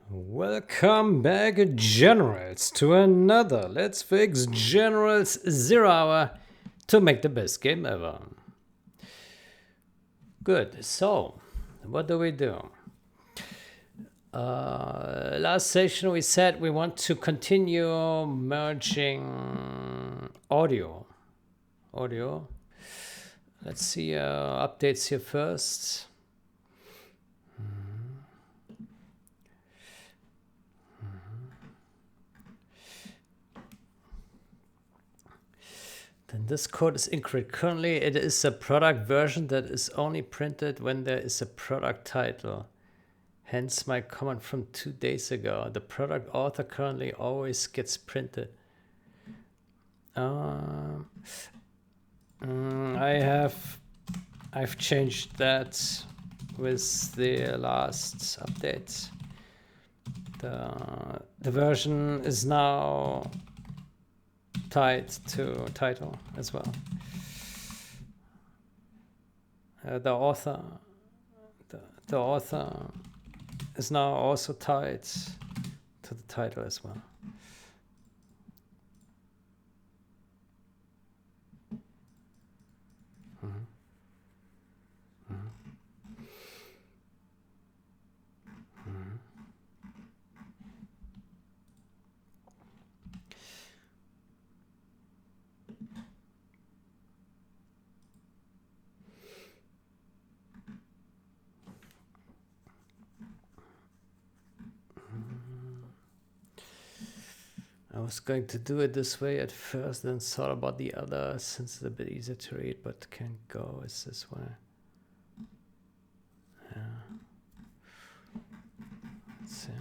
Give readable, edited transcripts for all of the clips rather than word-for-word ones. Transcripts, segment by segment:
Welcome back, Generals, to another Let's Fix Generals 0 Hour to make the best game ever. Good, so what do we do? Last session we said we want to continue merging audio. Let's see updates here first. Then this code is incorrect. Currently, it is a product version that is only printed when there is a product title. Hence my comment from 2 days ago. The product author currently always gets printed. I've changed that with the last update. The version is now tied to title as well. The author is now also tied to the title as well. I was going to do it this way at first, then thought about the other since it's a bit easier to read, but can't go as this way. Yeah. Let's see.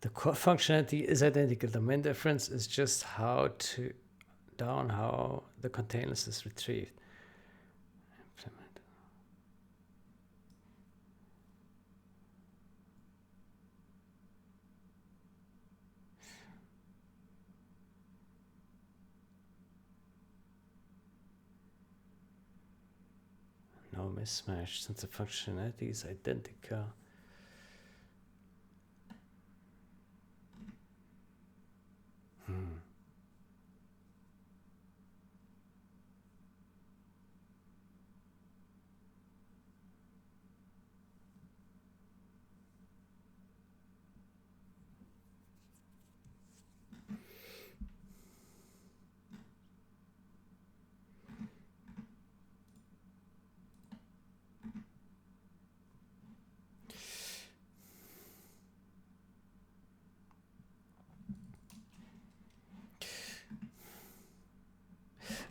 The core functionality is identical. The main difference is just how the containers is retrieved. Implement. No mismatch since the functionality is identical.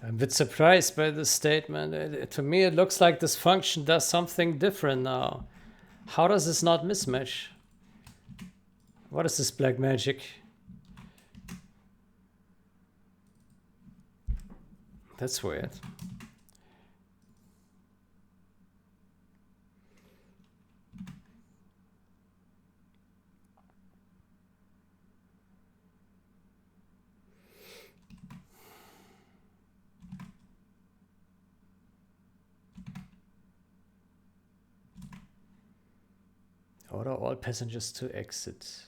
I'm a bit surprised by this statement. To me, it looks like this function does something different now. How does this not mismatch? What is this black magic? That's weird. Order all passengers to exit.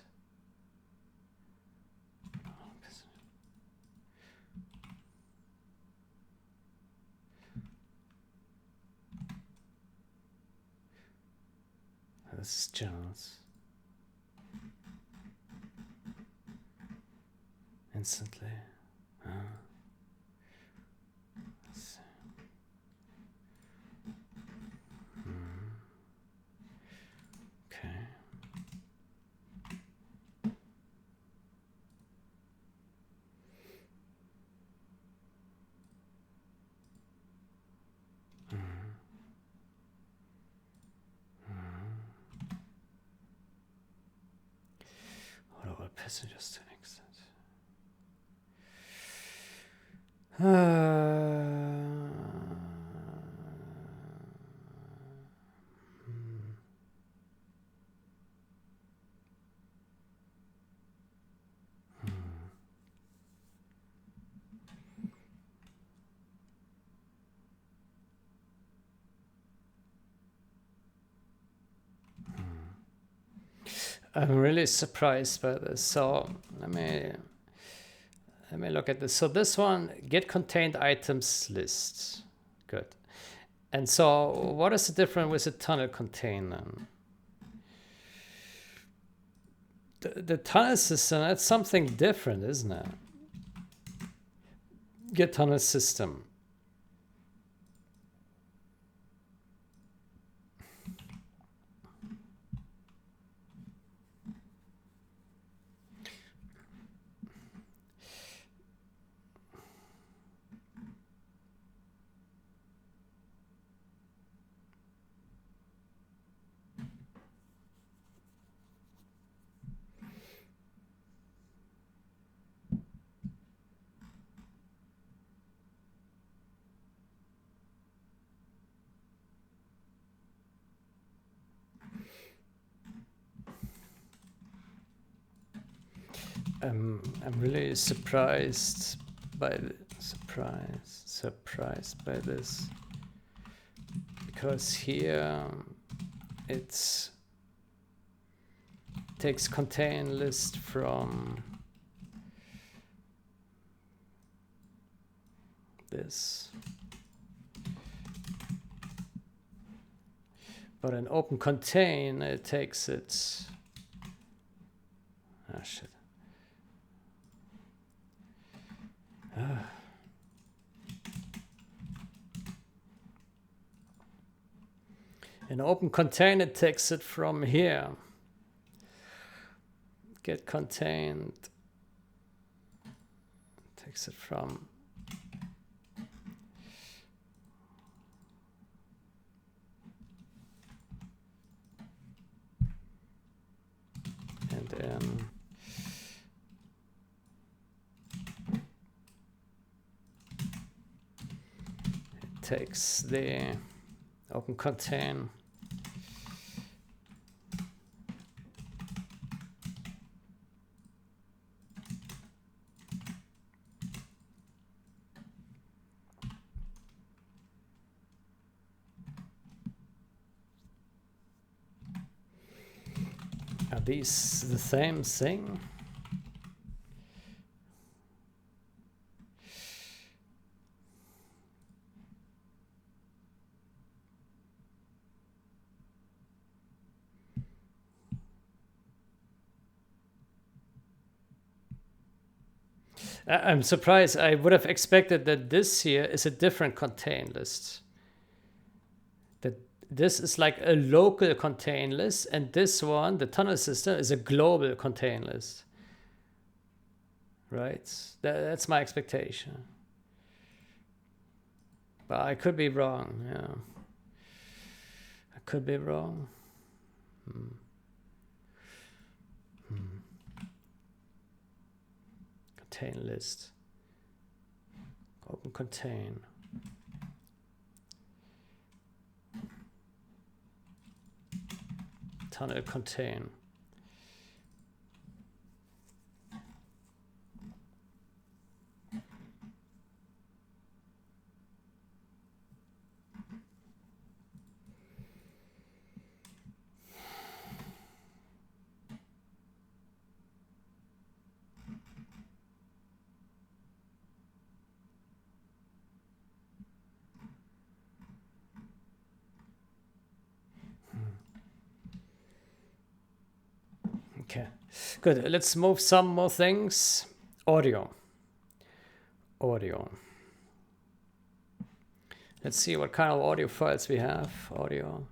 This is Jones. Instantly. Let's see. Okay. Order all passengers to exit. I'm really surprised by this. So let me look at this. So this one, get contained items list. Good. And so what is the difference with the tunnel contain then? The tunnel system, that's something different, isn't it? Get tunnel system. I'm really surprised by this, because here it takes contain list from this, but in open contain it takes it. Ah, shit. In open contain it takes it from here. Get contained takes it from and then it takes the open contain Are these the same thing? I'm surprised. I would have expected that this here is a different contain list. That this is like a local contain list, and this one, the tunnel system, is a global contain list. Right? That's my expectation. But I could be wrong, yeah. I could be wrong. Contain list. Open contain. Tunnel contain. Okay, good. Let's move some more things. Audio. Audio. Let's see what kind of audio files we have. Audio.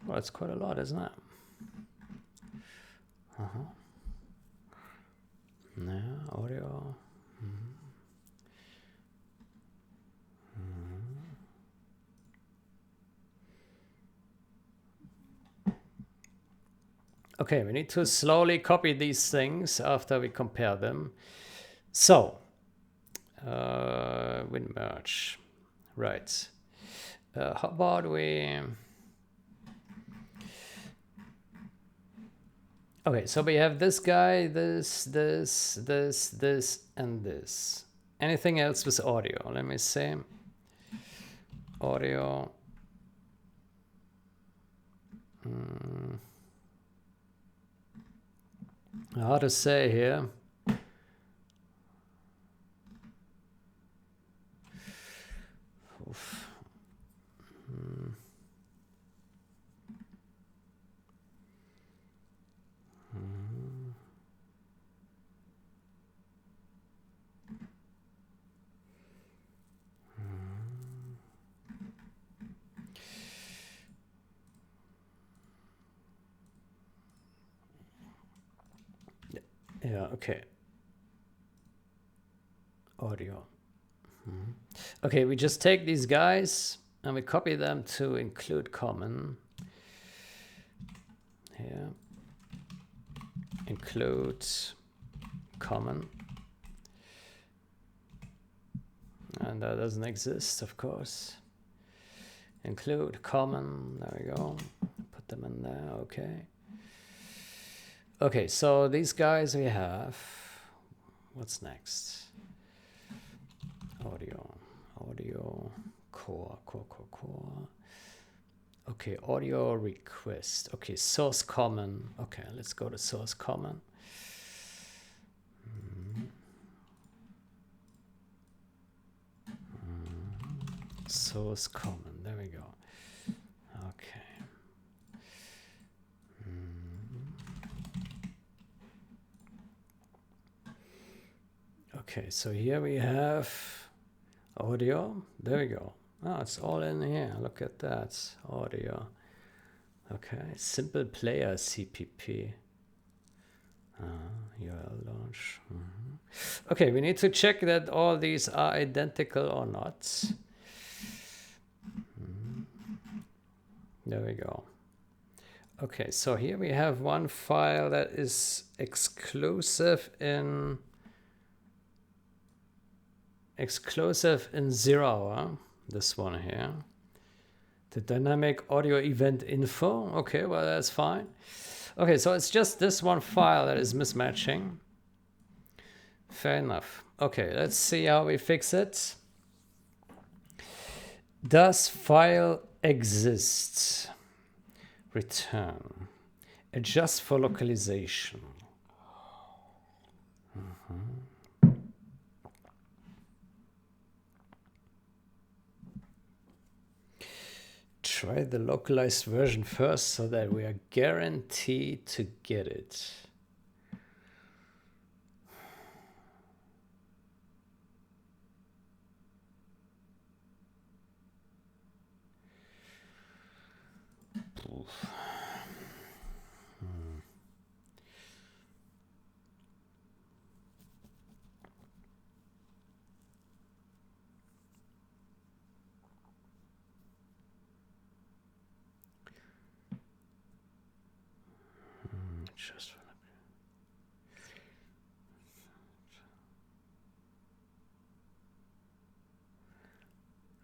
Well, it's quite a lot, isn't it? Yeah, audio. Okay, we need to slowly copy these things after we compare them. So, win merge. Right. How about we... Okay, so we have this guy, this, and this. Anything else with audio? Let me see. Audio. How to say here? Oof. Yeah, okay. Audio. Okay, we just take these guys and we copy them to include common. Here. Include common. And that doesn't exist, of course. Include common. There we go. Put them in there. Okay. Okay, so these guys we have. What's next? Audio. Audio. Core. Okay, audio request. Okay, source common. Okay, let's go to source common. Source common. There we go. Okay. Okay, so here we have audio. There we go. Oh, it's all in here. Look at that. Audio. Okay, simple player CPP. URL launch. Okay, we need to check that all these are identical or not. There we go. Okay, so here we have one file that is exclusive in 0 hour. This one here. The dynamic audio event info. Okay, well, that's fine. Okay, so it's just this one file that is mismatching. Fair enough. Okay, let's see how we fix it. Does file exist? Return. Adjust for localization. Try the localized version first so that we are guaranteed to get it. Just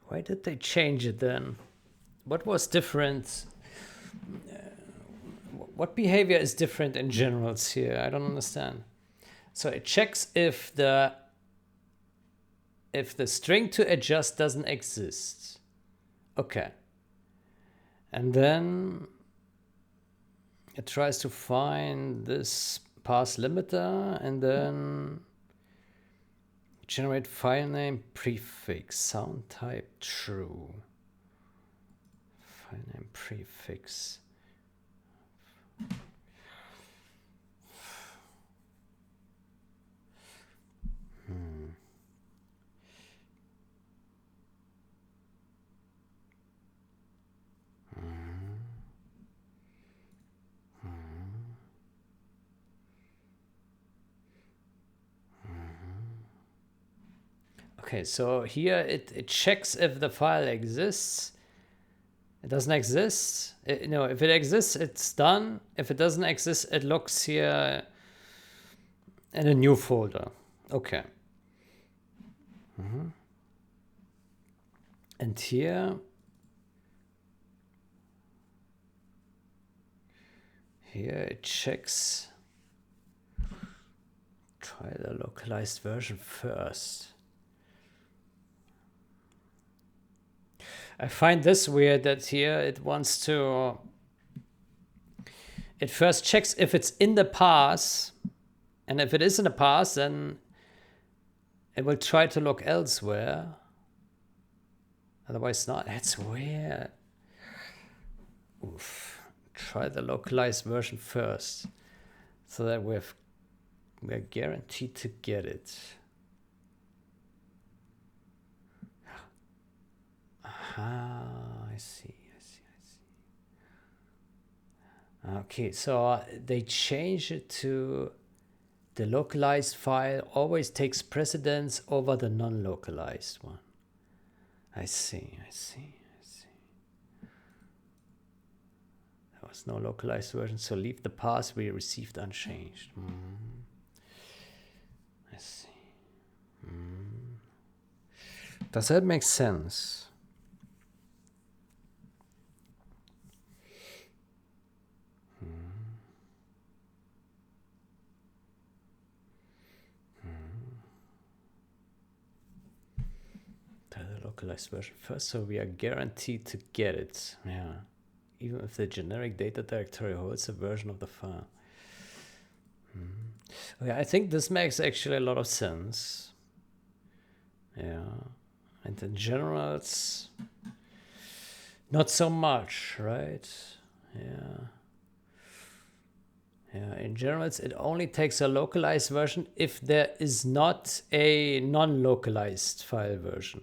why did they change it then? What was different? What behavior is different in generals here? I don't understand. So it checks if the string to adjust doesn't exist. Okay. And then it tries to find this pass limiter and then generate file name prefix, sound type true. File name prefix. Okay, so here it checks if the file exists. It doesn't exist. No, if it exists, it's done. If it doesn't exist, it looks here in a new folder. Okay. And here it checks. Try the localized version first. I find this weird that here it wants to. It first checks if it's in the path, and if it is in the path, then it will try to look elsewhere. Otherwise not. That's weird. Oof. Try the localized version first, so that we're guaranteed to get it. Aha, I see. Okay, so they change it to the localized file always takes precedence over the non-localized one. I see. There was no localized version, so leave the path we received unchanged. I see. Does that make sense? The localized version first, so we are guaranteed to get it. Yeah. Even if the generic data directory holds a version of the file. Okay, I think this makes actually a lot of sense. Yeah. And in general, it's not so much, right? Yeah. In general, it only takes a localized version if there is not a non-localized file version.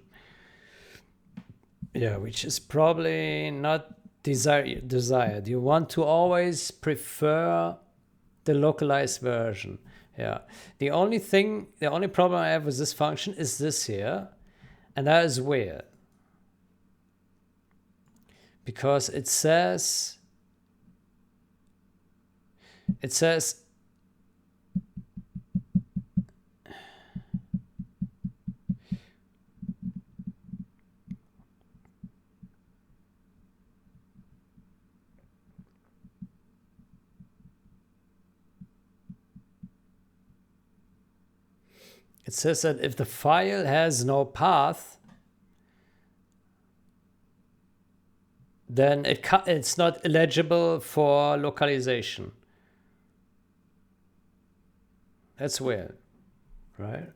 Yeah, which is probably not desired. You want to always prefer the localized version. Yeah. The only problem I have with this function is this here, and that is weird. Because it says that if the file has no path, then it's not eligible for localization. That's weird, right?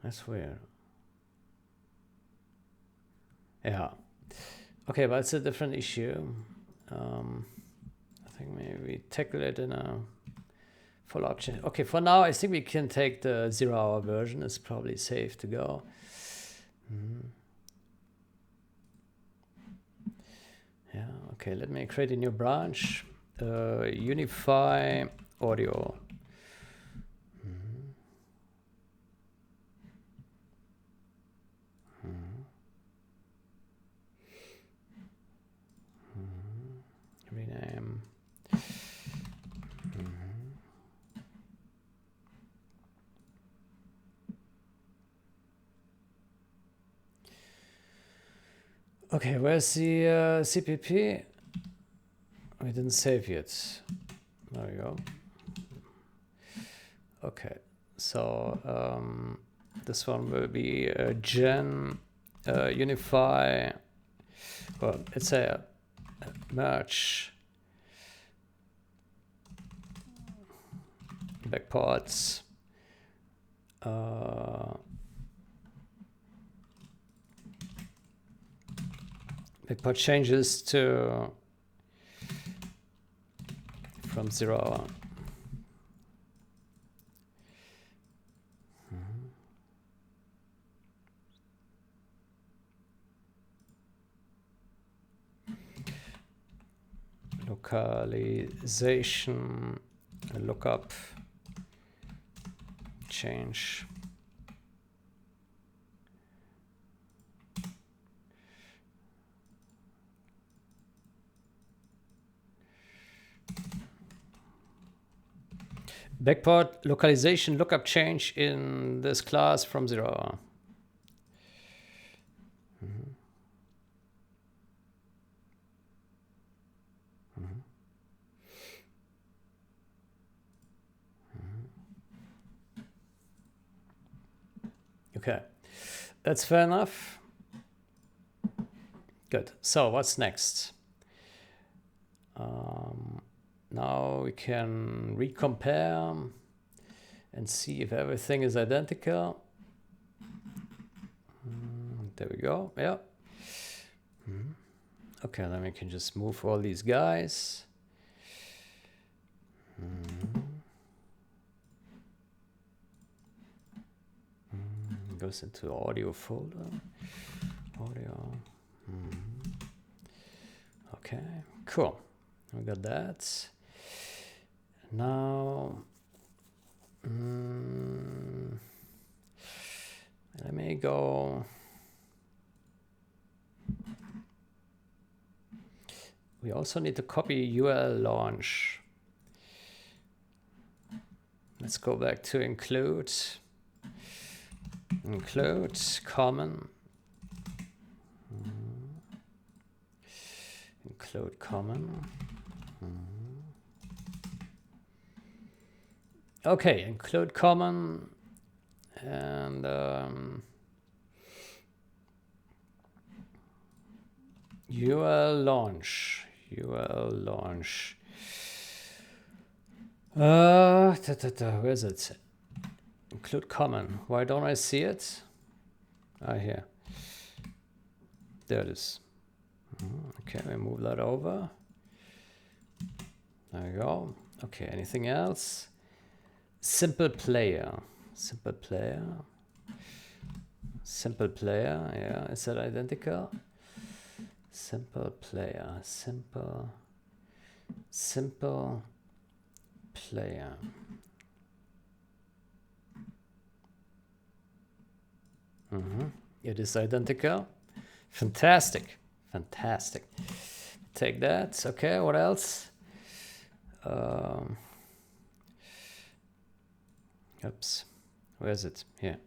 That's weird. Yeah. Okay, but it's a different issue. I think maybe we tackle it in a follow-up change. Okay, for now, I think we can take the 0-hour version. It's probably safe to go. Yeah, okay, let me create a new branch. Unify audio. Rename. Okay, where's the CPP? We didn't save yet. There we go. Okay, so this one will be gen unify. Well, it's a merge backports. Backport changes to from 0. Localization lookup change. Backport localization lookup change in this class from 0. Okay, that's fair enough. Good. So what's next? Now we can recompare and see if everything is identical. There we go. Yeah. Okay, then we can just move all these guys. Goes into audio folder. Audio. Okay, cool. We got that. Now, let me go. We also need to copy URL launch. Let's go back to include. Include common. Include common. Okay, include common and URL launch. URL launch. Where is it? Include common. Why don't I see it? Ah, here. There it is. Okay, we move that over. There we go. Okay, anything else? Simple player. Simple player. Simple player. Yeah, is that identical? Simple player. Simple player. It is identical. Fantastic. Fantastic. Take that. Okay, what else? Oops. Where is it? Here.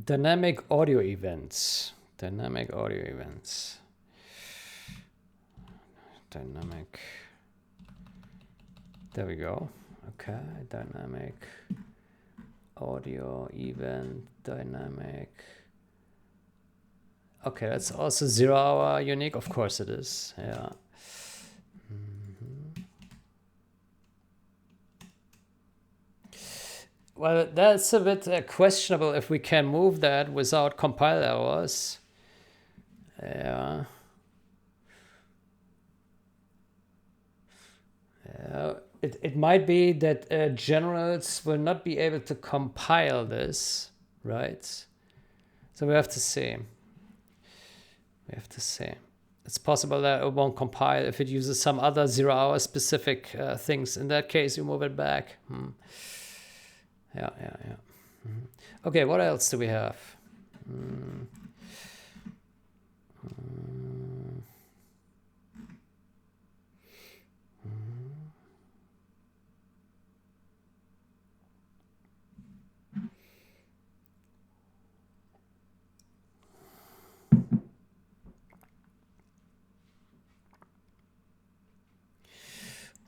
Dynamic audio events. Dynamic audio events. Dynamic. There we go. Okay, dynamic audio event, dynamic. Okay, that's also 0 hour unique. Of course it is. Yeah. Well, that's a bit questionable if we can move that without compile errors. Yeah. It might be that generals will not be able to compile this, right? So we have to see. We have to see. It's possible that it won't compile if it uses some other 0 hour specific things. In that case, you move it back. Yeah. Okay, what else do we have?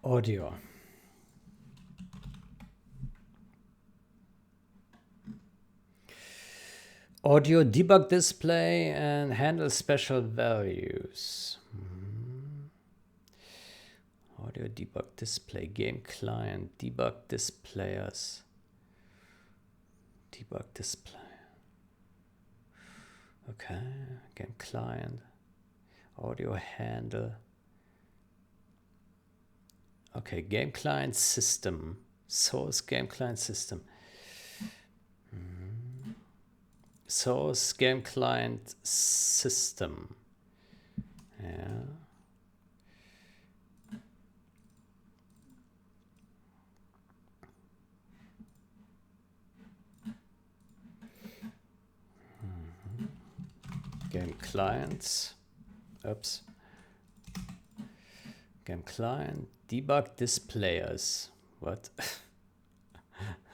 Audio. Audio debug display and handle special values. Audio debug display, game client, debug displayers. Debug display. Okay, game client. Audio handle. Okay, game client system. Source game client system. Source game client system. Yeah. Game clients. Oops. Game client. Debug displayers. What?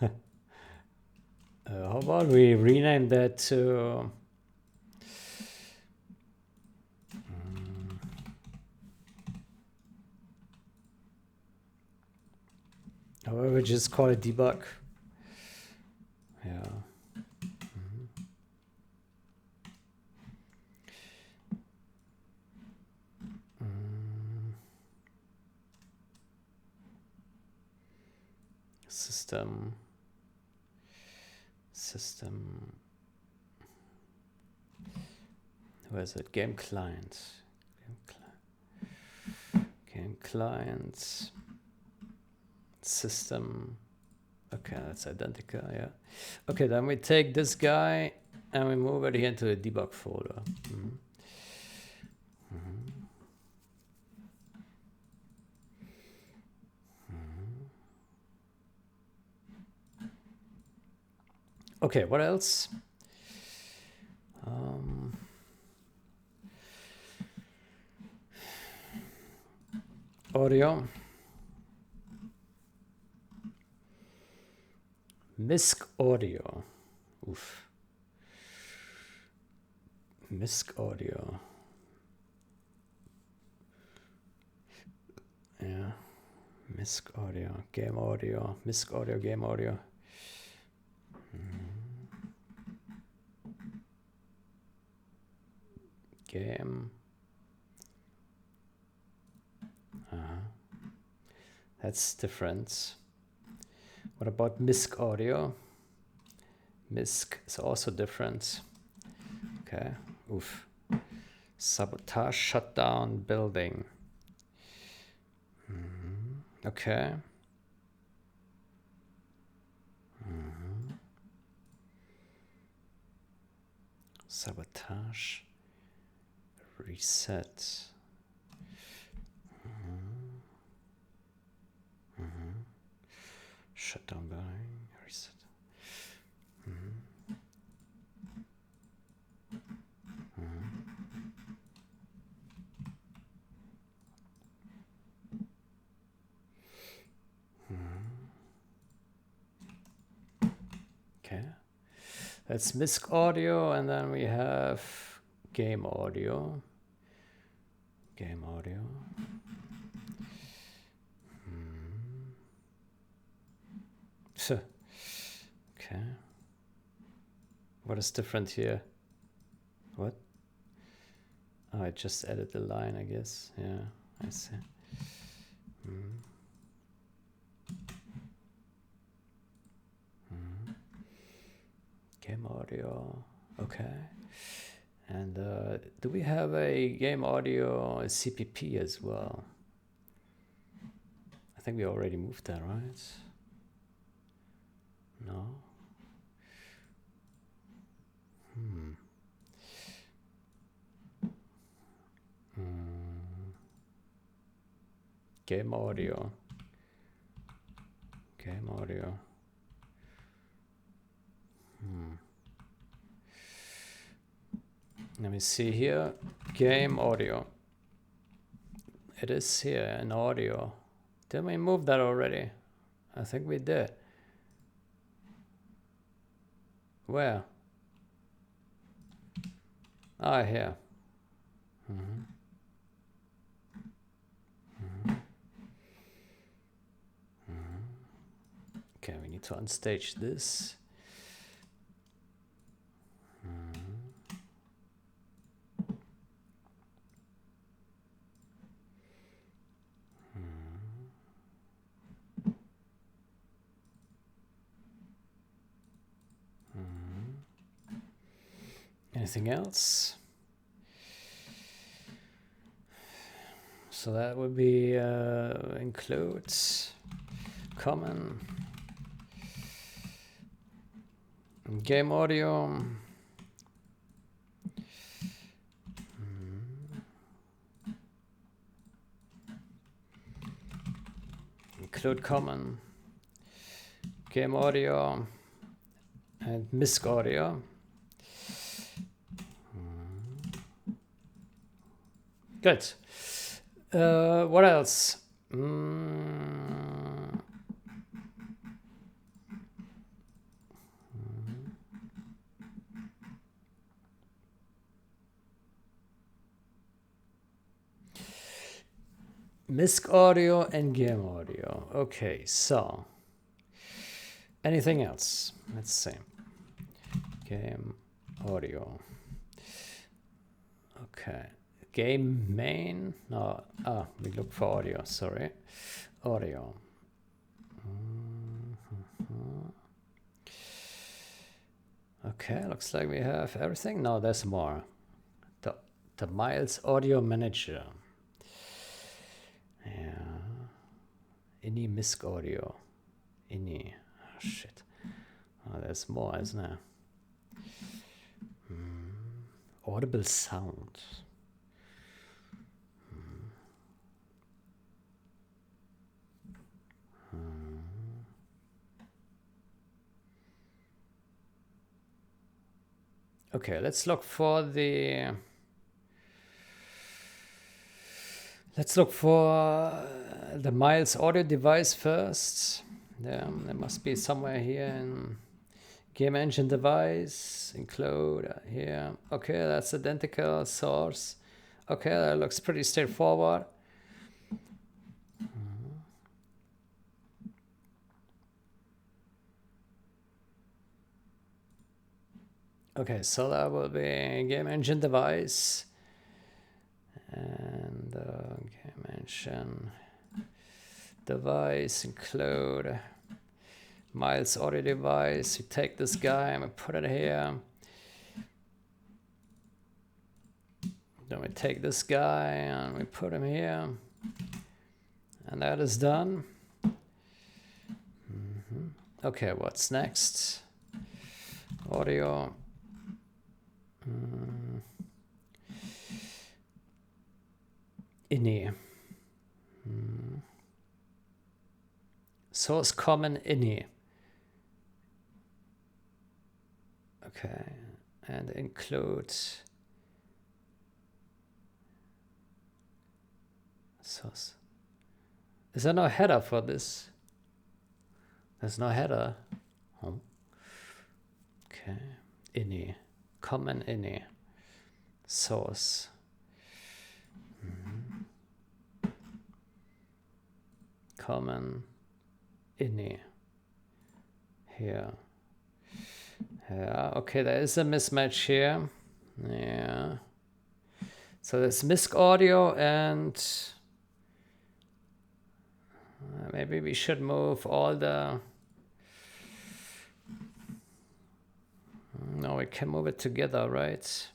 How about we rename that to how about we just call it debug? Yeah. System. Where is it? Game client. Game client. System. Okay, that's identical. Yeah. Okay, then we take this guy and we move it here into the debug folder. Okay, what else? Audio. MISC audio. Oof. MISC audio. Yeah. MISC audio. Game audio. MISC audio. Game audio. Game. That's different. What about MISC audio? MISC is also different. Okay. Oof. Sabotage, shutdown, building. Okay. Sabotage, reset. Shutdown, building, reset. Okay, that's MISC audio, and then we have game audio. Game audio. Okay. What is different here? What? Oh, I just added the line, I guess. Yeah, I see. Game audio. Okay. And do we have a game audio CPP as well? I think we already moved that, right? No. Game audio. Game audio. Let me see here. Game audio. It is here in audio. Did we move that already? I think we did. Where? Ah, here. Okay, we need to unstage this. Anything else? So that would be includes common game audio. Include common game audio and MISC audio. Good. What else? Mm. MISC audio and game audio. Okay, so anything else? Let's see. Game audio. Okay. Game main. No. We look for audio. Sorry. Audio. Okay, looks like we have everything. No, there's more. The Miles Audio Manager. Yeah. Any MISC audio. Any. Oh, shit. Oh, there's more, isn't there? Audible sound. Okay, let's look for the Miles audio device first. There must be somewhere here in game engine device, include here. Okay, that's identical source. Okay, that looks pretty straightforward. Okay, so that will be game engine device and game engine device include Miles audio device. We take this guy and we put it here. Then we take this guy and we put him here. And that is done. Okay, what's next? Audio. Ini. Source common ini. Okay, and include source. Is there no header for this? There's no header. Oh. Okay, ini, common ini, source. Common ini here. Yeah, okay, there is a mismatch here. Yeah. So there's MISC audio and maybe we should move all the... No, we can move it together, right?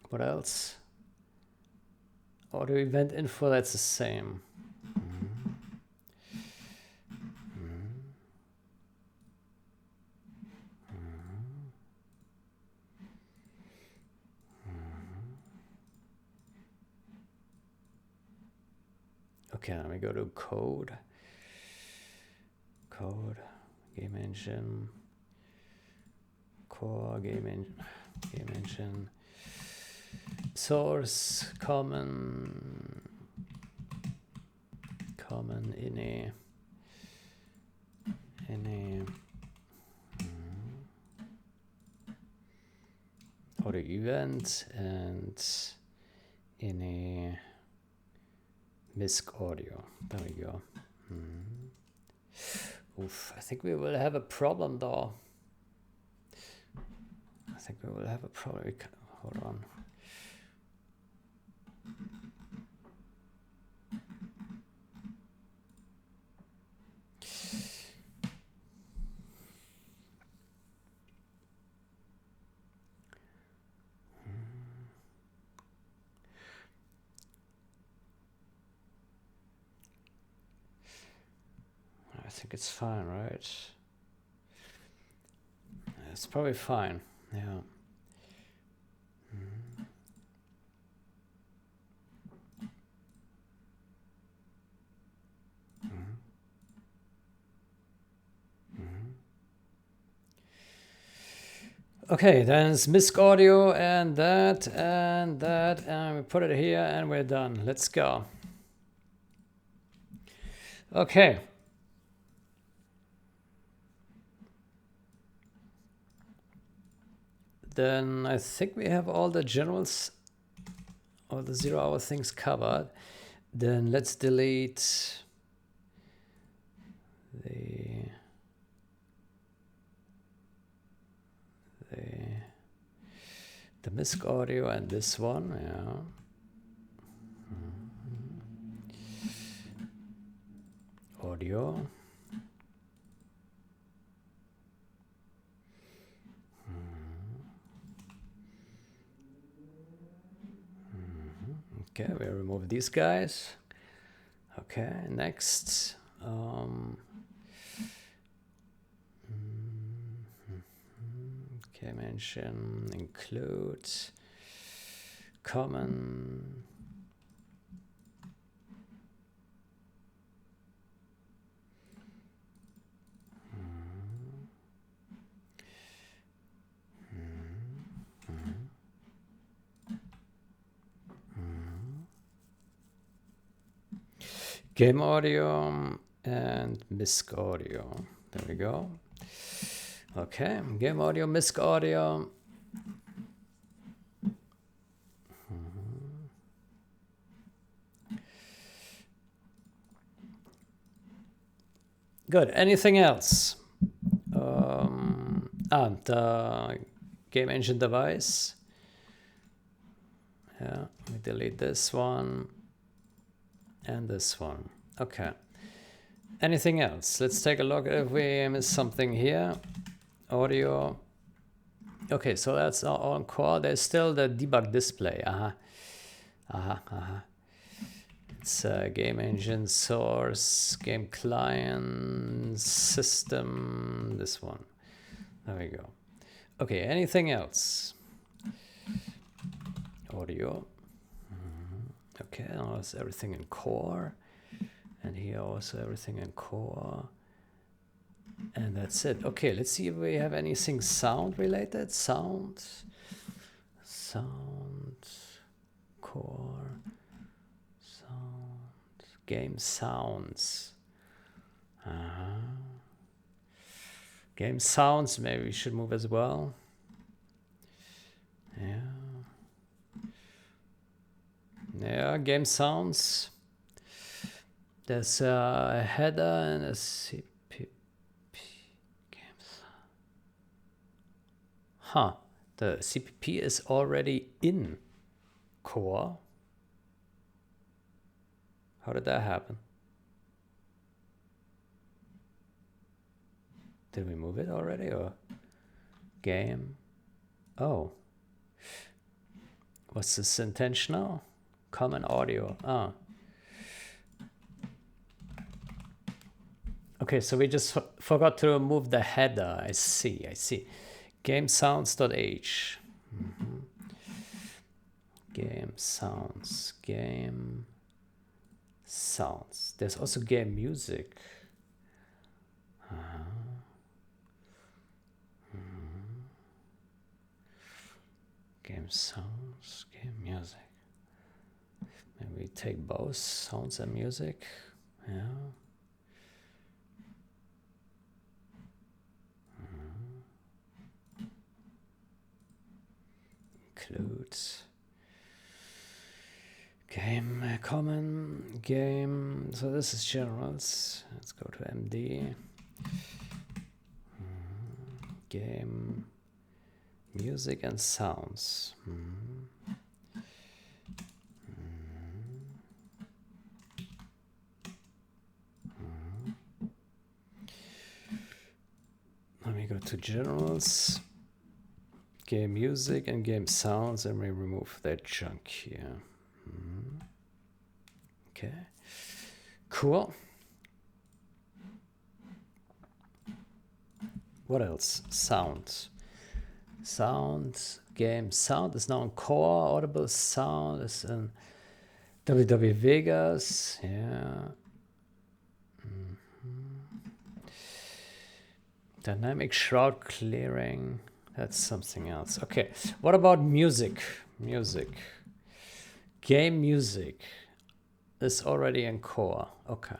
What else? Audio event info, that's the same. Okay, let me go to code. Code, game engine, core, game engine, source, common ini, audio event and ini MISC audio. There we go. Oof, I think we will have a problem though. I think we will have a problem. Hold on. I think it's fine, right? It's probably fine. Yeah. Okay, then it's misc audio and that, and we put it here and we're done. Let's go. Okay. Then I think we have all the generals, all the 0 hour things covered. Then let's delete the misc audio and this one, yeah. Audio. Okay, we remove these guys. Okay, next. Okay, mention, include, common. Game audio and misc audio. There we go. Okay, game audio, misc audio. Good. Anything else? The game engine device. Yeah, we delete this one and this one. Okay. Anything else? Let's take a look if we miss something here. Audio. Okay, so that's on core. There's still the debug display. It's game engine, source, game client, system, this one. There we go. Okay, anything else? Audio. Okay, now it's everything in core. And here also everything in core. And that's it. Okay, let's see if we have anything sound related. Sound, core, sound, game sounds. Game sounds, maybe we should move as well. Yeah, game sounds. There's a header and a CPP. Huh, the CPP is already in core. How did that happen? Did we move it already or game? Oh. What's this intentional? Common audio. Okay, so we just forgot to remove the header. I see. Game sounds.h. Game sounds. There's also game music. Game sounds, game music. Maybe take both sounds and music. Yeah. Includes game common game. So this is generals. Let's go to MD. Game music and sounds. Let me go to generals, game music and game sounds, and we remove that junk here. Okay, cool. What else? Sound. Game sound is now in core. Audible sound is in WW Vegas. Yeah. Dynamic shroud clearing. That's something else. Okay, what about music? Music. Game music is already in core. Okay.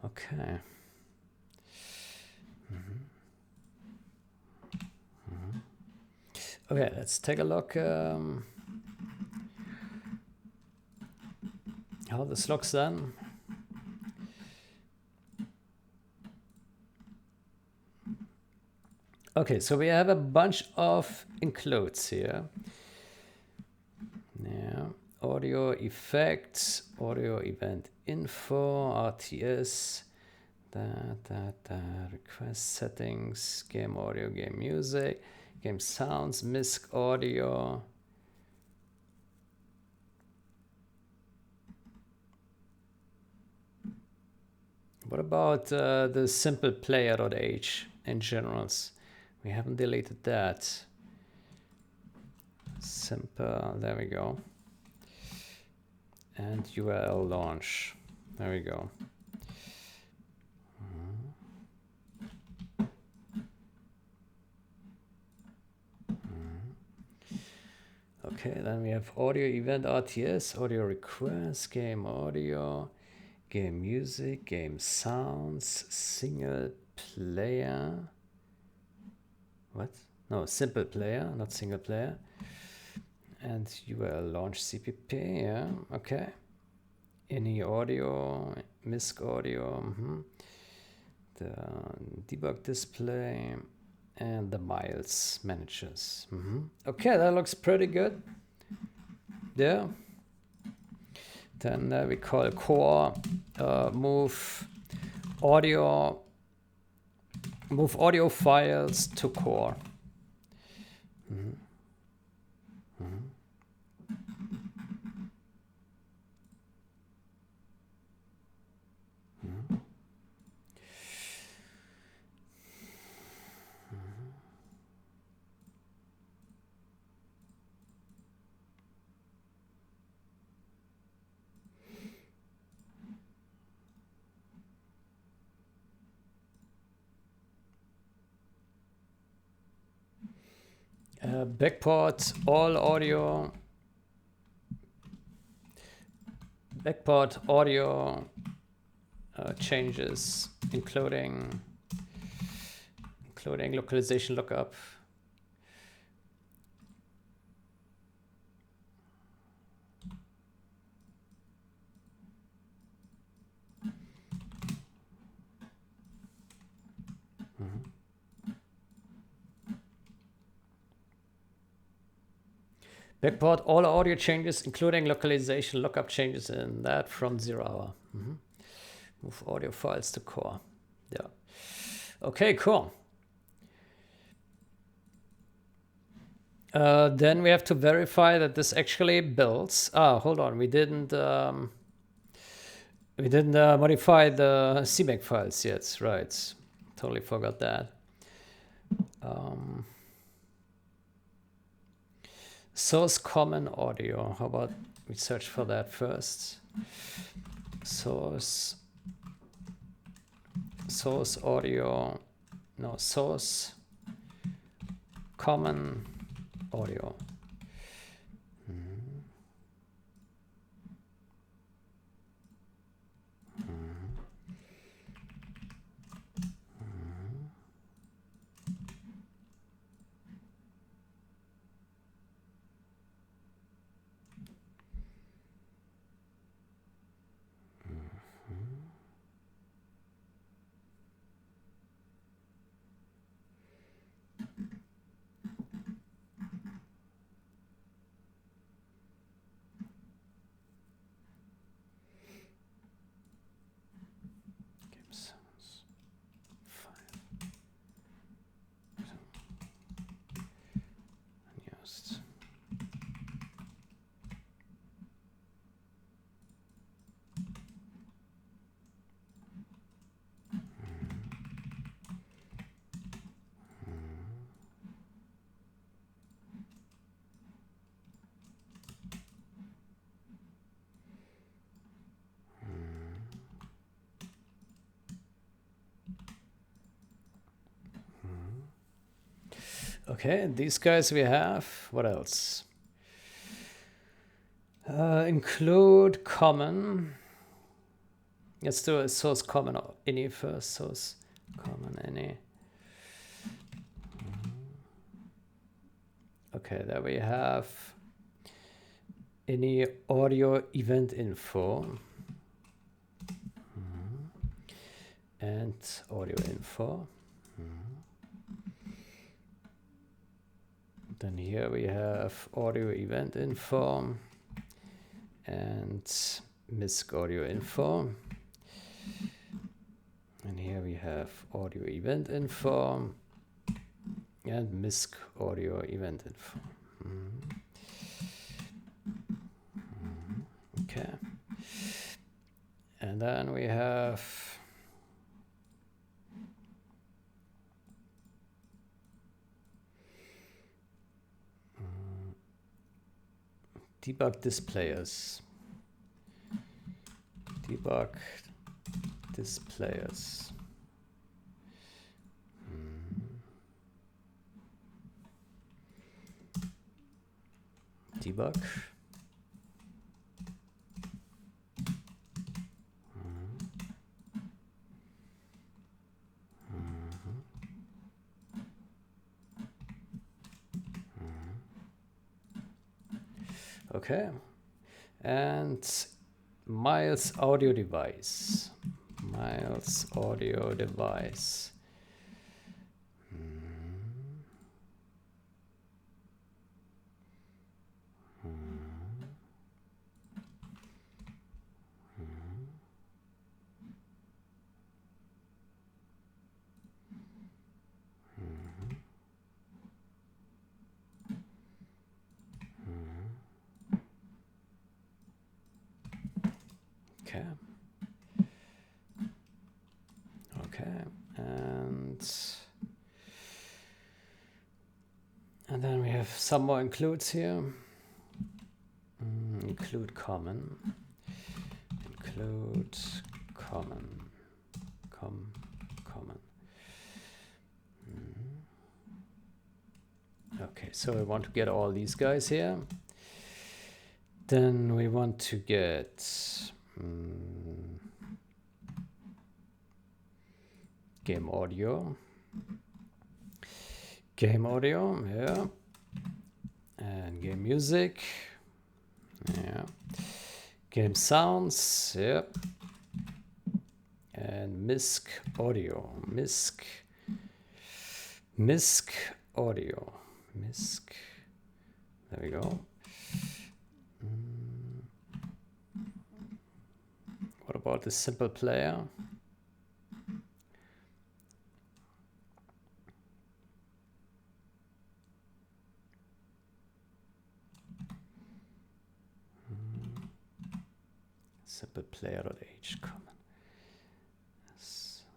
Okay. Okay, let's take a look how this looks then. Okay, so we have a bunch of includes here. Yeah, audio effects, audio event info, RTS, request settings, game audio, game music, game sounds, MISC audio. What about the simple player.h in generals? We haven't deleted that. Simple, there we go. And URL launch, there we go. Okay, then we have audio event RTS, audio request, game audio, game music, game sounds, single player. What? No, simple player, not single player. And URL launch CPP, yeah, okay. Any audio, MISC audio, the debug display, and the miles managers. Okay, that looks pretty good. Yeah. Then we call core move audio files to core. Backport all audio. Backport audio changes, including localization lookup. Backport all audio changes, including localization lookup changes in that from 0 hour. Move audio files to core. Yeah. Okay, cool. Then we have to verify that this actually builds. Hold on, we didn't modify the CMake files yet, right? Totally forgot that. Source common audio. How about we search for that first? Source audio. No, source common audio. Okay, these guys we have. What else? Include common. Let's do a source common any first. Source common any. Okay, there we have any audio event info. And audio info. Then here we have audio event info and MISC audio info. And here we have audio event info and MISC audio event info. Okay. And then we have debug displayers. Debug displayers. Debug. Okay, and Miles audio device. Miles audio device. Okay. Okay, and then we have some more includes here. Include common. Include common. Common. Okay, so we want to get all these guys here. Then we want to get game audio, yeah, and game music, yeah, game sounds, yeah, and MISC audio, MISC audio, MISC. There we go. What about the simple player? Simple player.h common.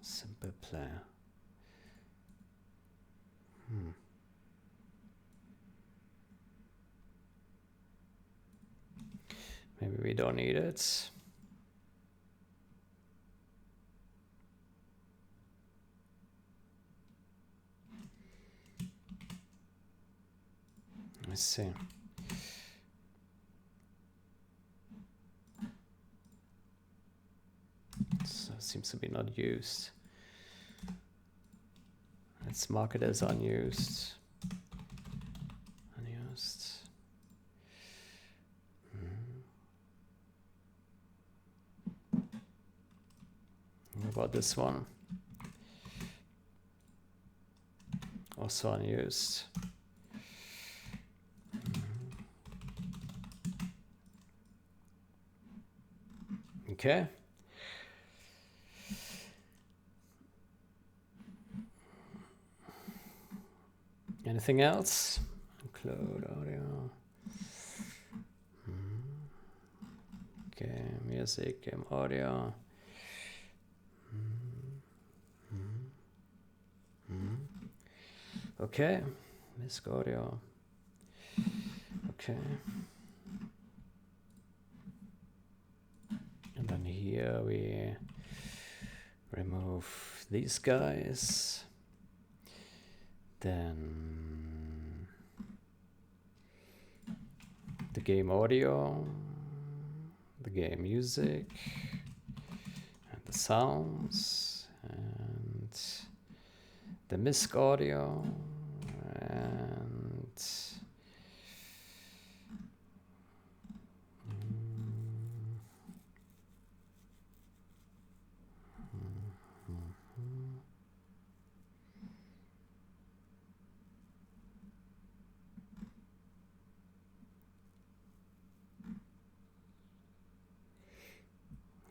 Simple player. Maybe we don't need it. Let's see. So it seems to be not used. Let's mark it as unused. Unused. What about this one? Also unused. Okay. Anything else? Include audio. Game music, game audio. Okay, MISC audio. Okay. And then here we remove these guys. Then the game audio, the game music, and the sounds, and the MISC audio, and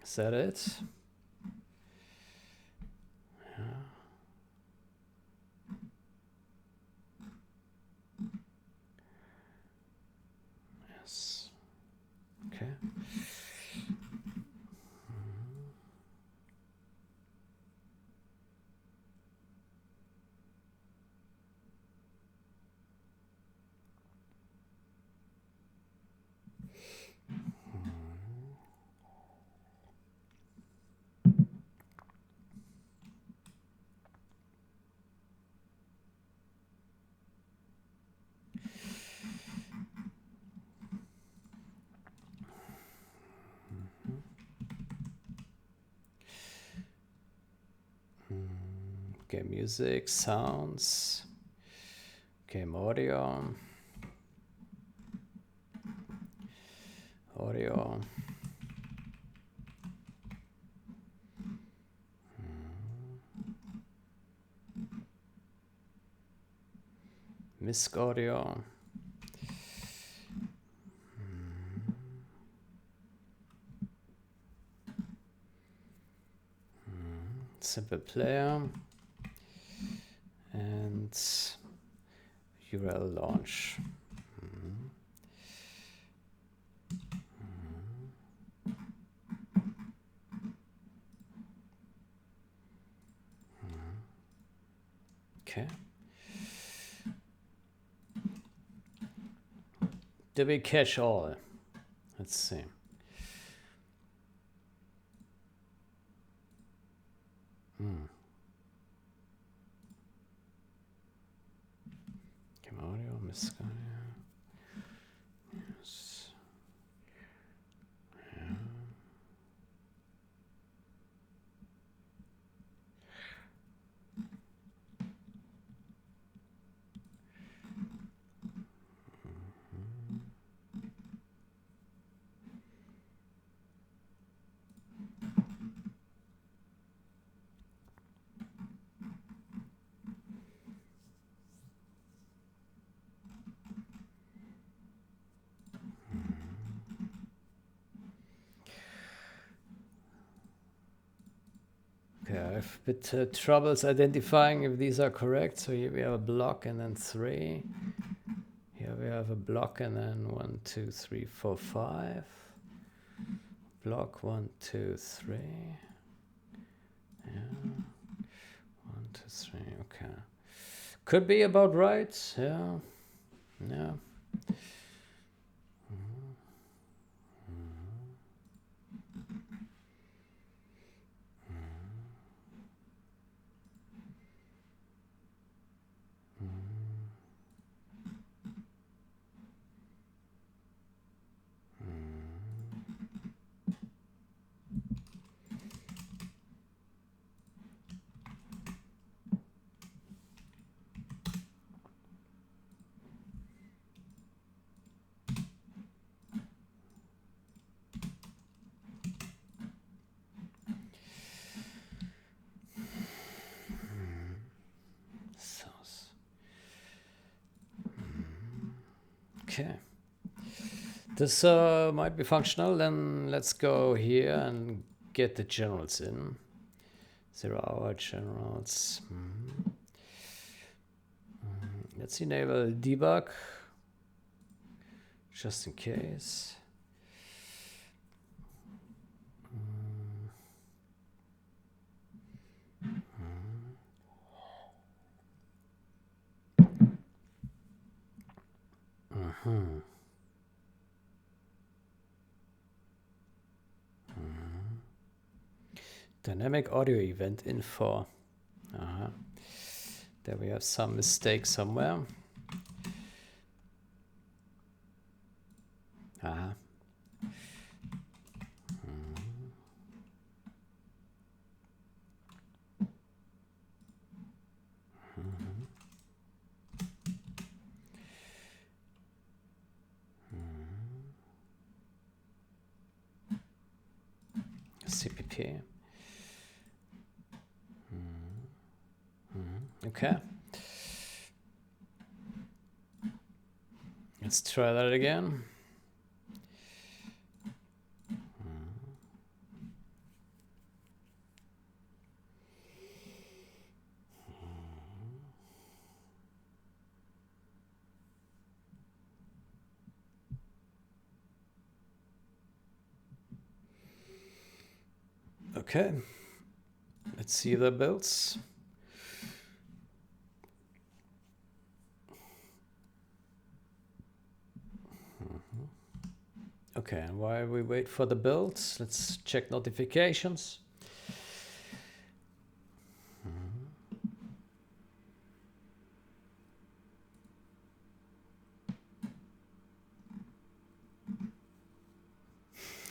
is that it? Yeah. Yes. Okay. Game music, sounds, game audio, MISC audio, simple player, and URL launch. Okay. Did we catch all? Let's see. Game audio, MISC audio. Yes. Yeah. Okay, I have a bit troubles identifying if these are correct. So here we have a block and then 3. Here we have a block and then 1, 2, 3, 4, 5. Block 1, 2, 3. Yeah. 1, 2, 3. Okay. Could be about right. Yeah. Yeah. Okay. This might be functional. Then let's go here and get the generals in. 0-hour generals. Let's enable debug just in case. Dynamic audio event info. There we have some mistake somewhere. Uh-huh. CPP. Okay. Let's try that again. Okay. Let's see the builds. Okay, and while we wait for the builds, let's check notifications.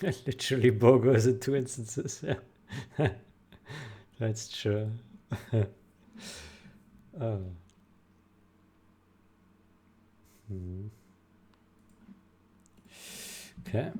Literally Bogo in 2 instances. Yeah. That's true. Oh. Okay.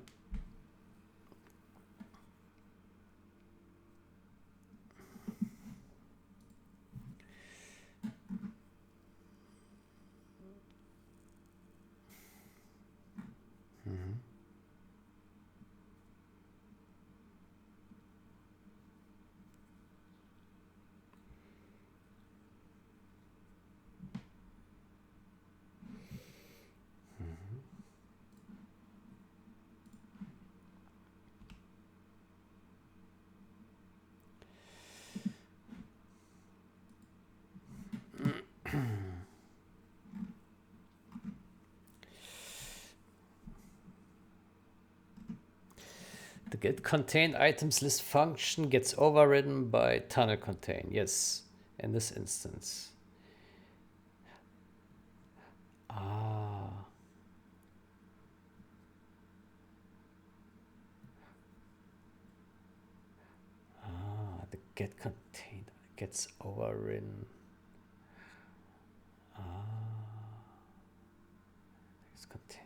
The get contained items list function gets overridden by tunnel contain. Yes, in this instance. Ah. The get contained gets overridden. It's contained.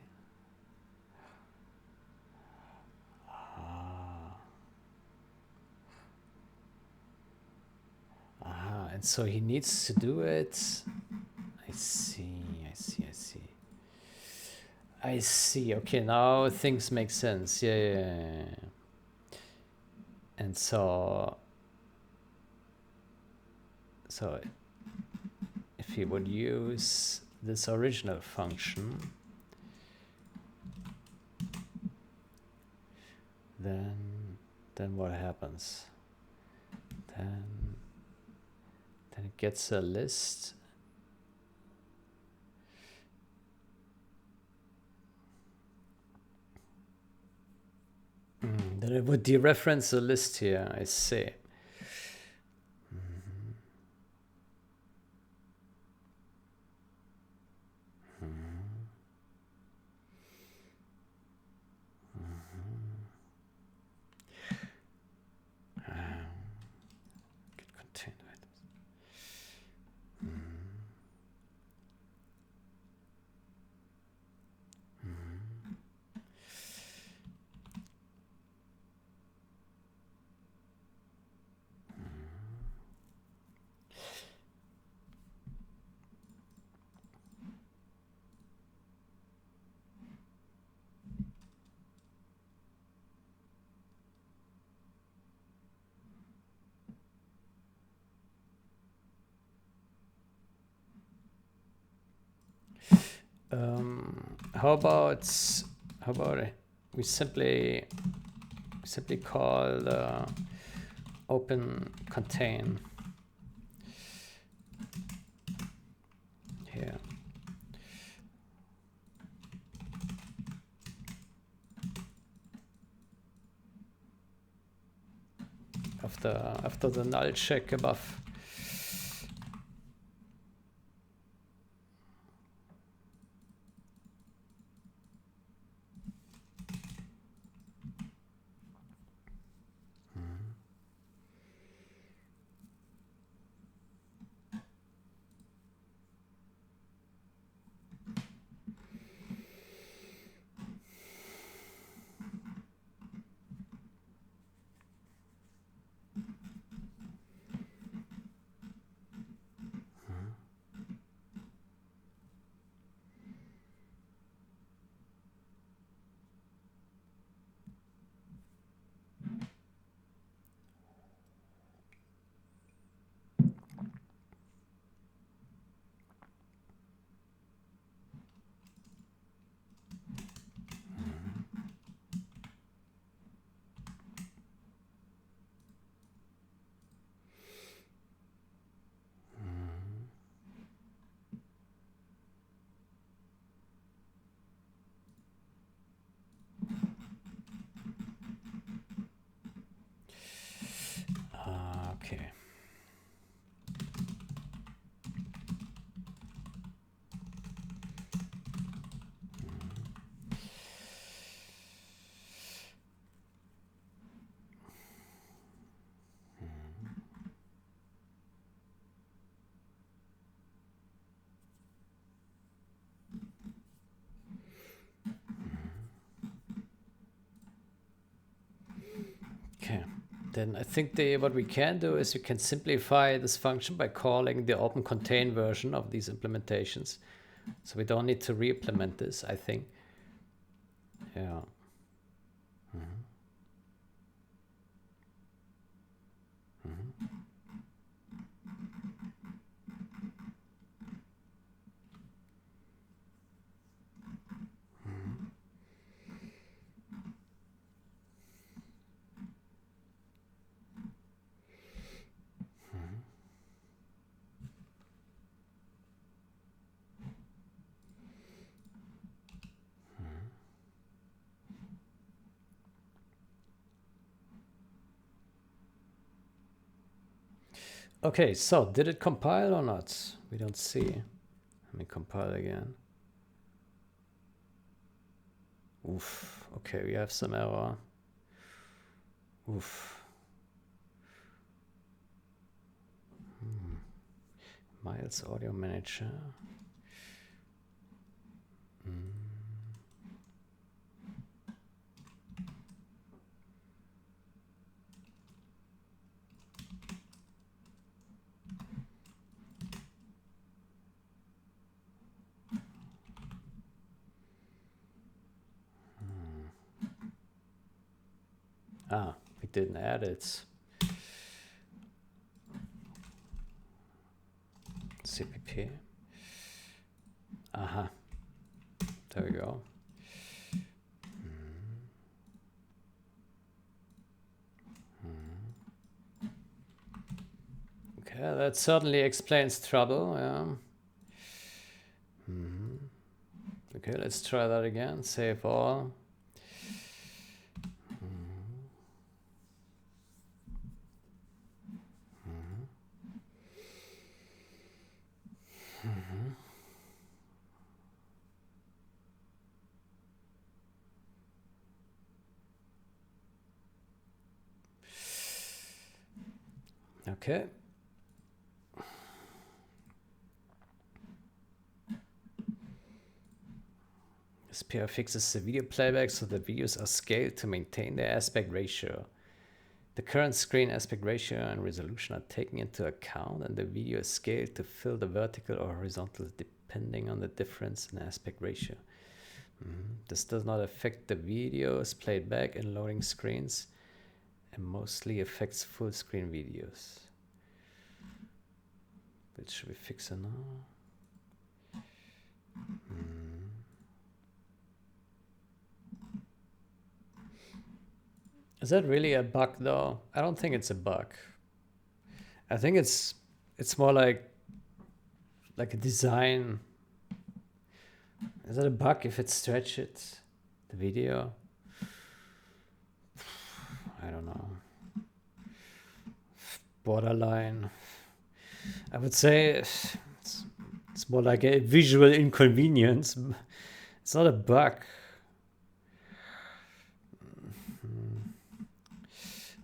And so he needs to do it. I see. Okay, now things make sense. Yeah. And so if he would use this original function, then what happens? Then it gets a list. Then it would dereference a list here, I see. Get contained items. How about we simply call open contain here. After the null check above. then I think what we can do is you can simplify this function by calling the open contain version of these implementations. So we don't need to re-implement this, I think. Yeah. Okay, so did it compile or not? We don't see. Let me compile again. Oof. Okay, we have some error. Oof. Miles Audio Manager. Ah, we didn't add it. CPP. Aha. There we go. Okay, that certainly explains trouble. Yeah. Okay, let's try that again. Save all. Okay. This pair fixes the video playback so the videos are scaled to maintain their aspect ratio. The current screen aspect ratio and resolution are taken into account, and the video is scaled to fill the vertical or horizontal depending on the difference in aspect ratio. This does not affect the videos played back in loading screens and mostly affects full screen videos. Which should we fix it now? Is that really a bug though? I don't think it's a bug. I think it's more like a design. Is that a bug if it stretches the video? I don't know. Borderline. I would say it's more like a visual inconvenience. It's not a bug.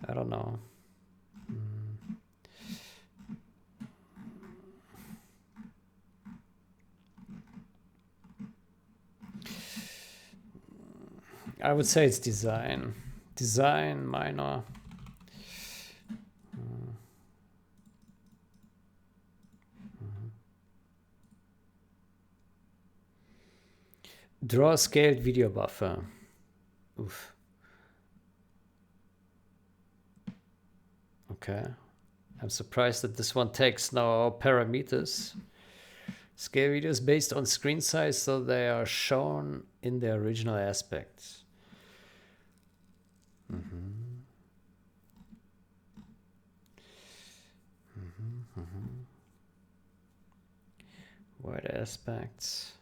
I don't know. I would say it's design. Design, minor. Draw scaled video buffer. Oof. Okay. I'm surprised that this one takes now parameters. Scale videos based on screen size so they are shown in their original aspects. Wide aspects.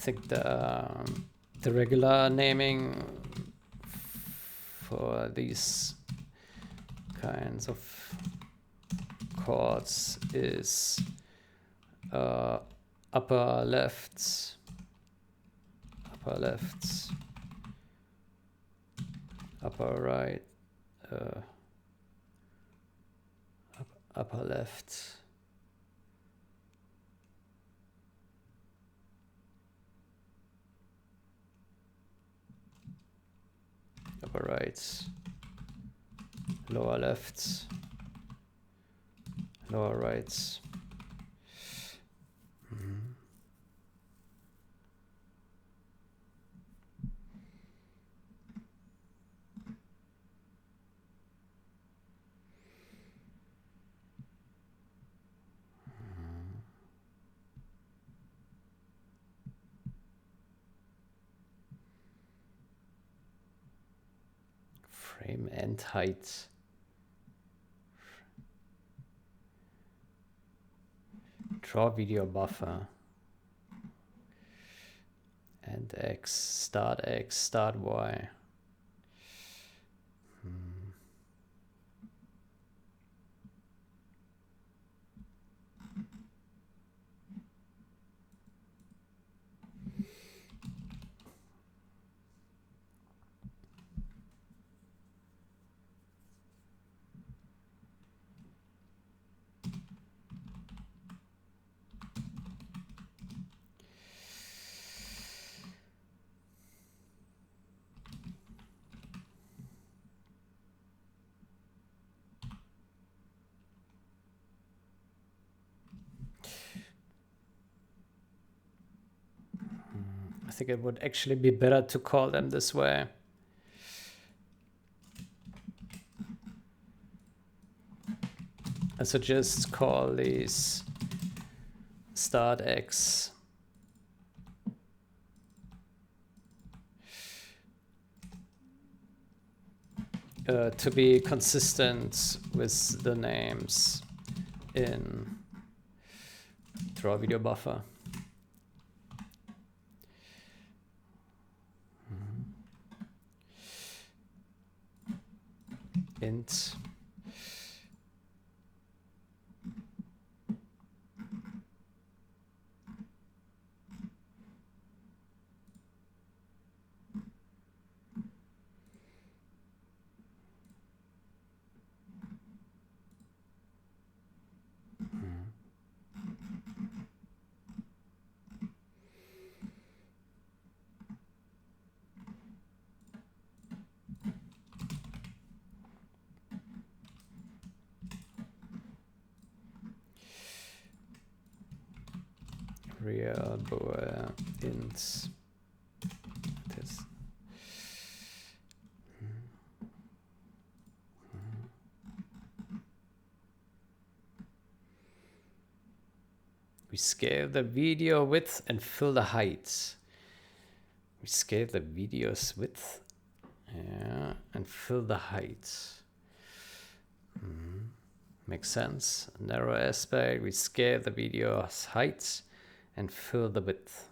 think the regular naming for these kinds of chords is upper lefts, upper right, upper left, upper right, lower left, lower right. Frame and height. Draw video buffer. And X, start Y. I think it would actually be better to call them this way. I suggest call these start X. To be consistent with the names in draw video buffer. Int real bool int this. We scale the video width and fill the height. We scale the video's width, yeah, and fill the height. Makes sense. Narrow aspect. We scale the video's height and fill the width.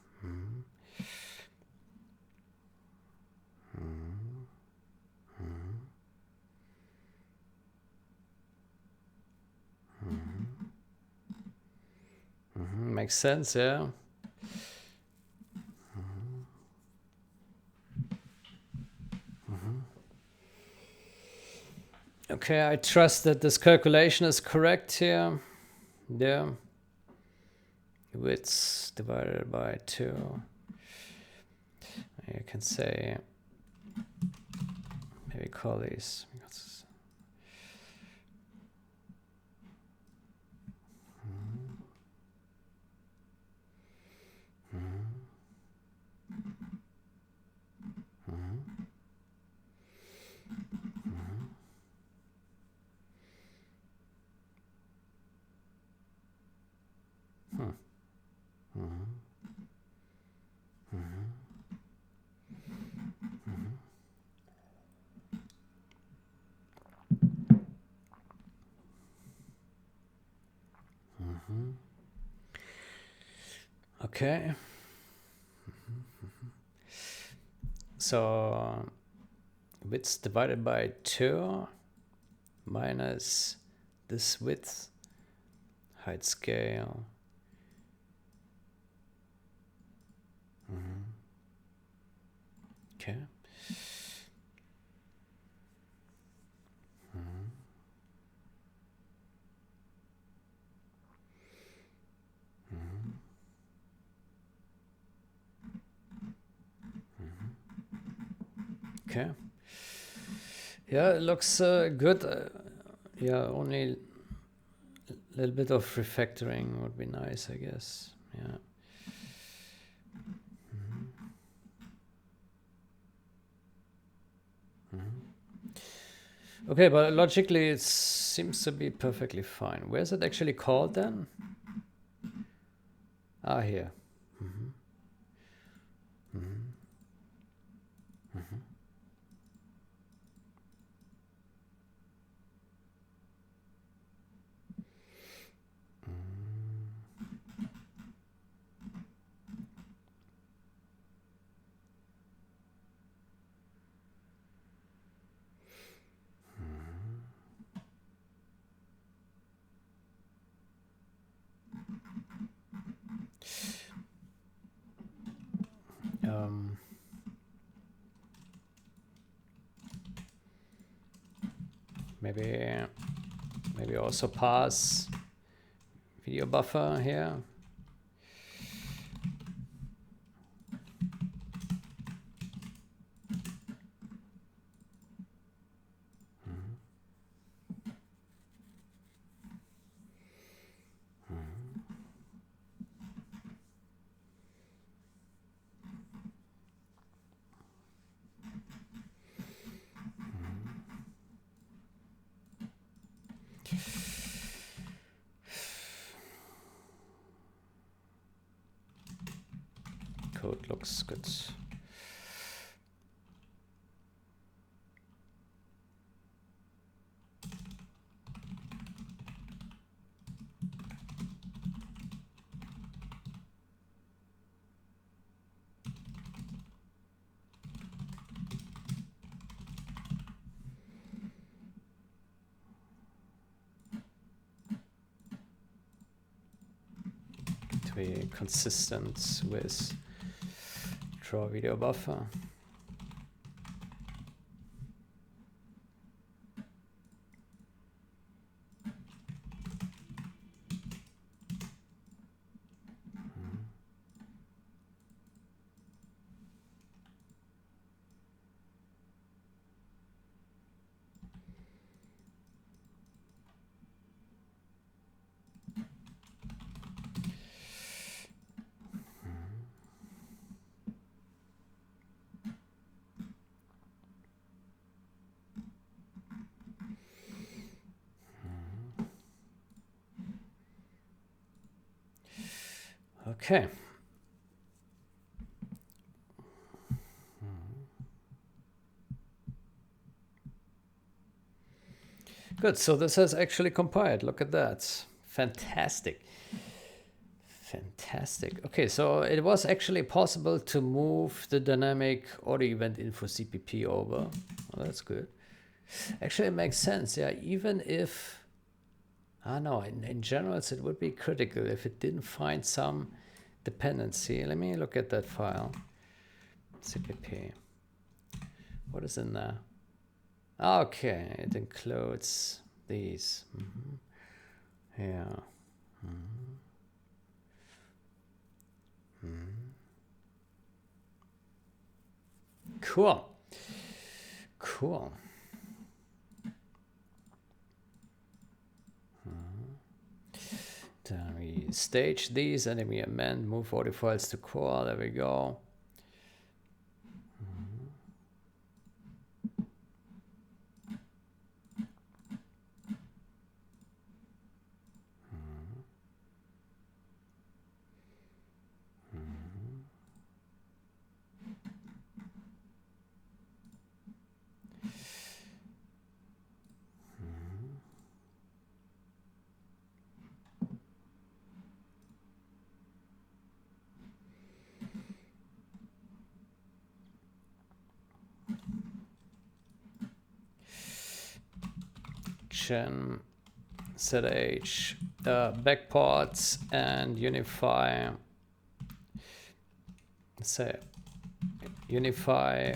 Makes sense, yeah. Okay, I trust that this calculation is correct here. Yeah. Width divided by 2. You can say, maybe call these. Okay. So width divided by 2 minus this width, height scale. Okay. Okay. Yeah, it looks good. Yeah, only a little bit of refactoring would be nice, I guess. Yeah. Okay, but logically it seems to be perfectly fine. Where's it actually called then? Ah, here. Maybe also pass video buffer here. Code looks good. To be consistent with draw video buffer. Okay. Good, so this has actually compiled. Look at that. Fantastic. Fantastic. Okay, so it was actually possible to move the dynamic audio event info CPP over. Well, that's good. Actually, it makes sense. Yeah, even if, I know, in general, it would be critical if it didn't find some dependency. Let me look at that file. CPP. What is in there? Okay, it includes these. Yeah. Cool. Cool. Then we stage these and then we amend, move audio files to core. There we go. mention ZH backports and Unify. Say Unify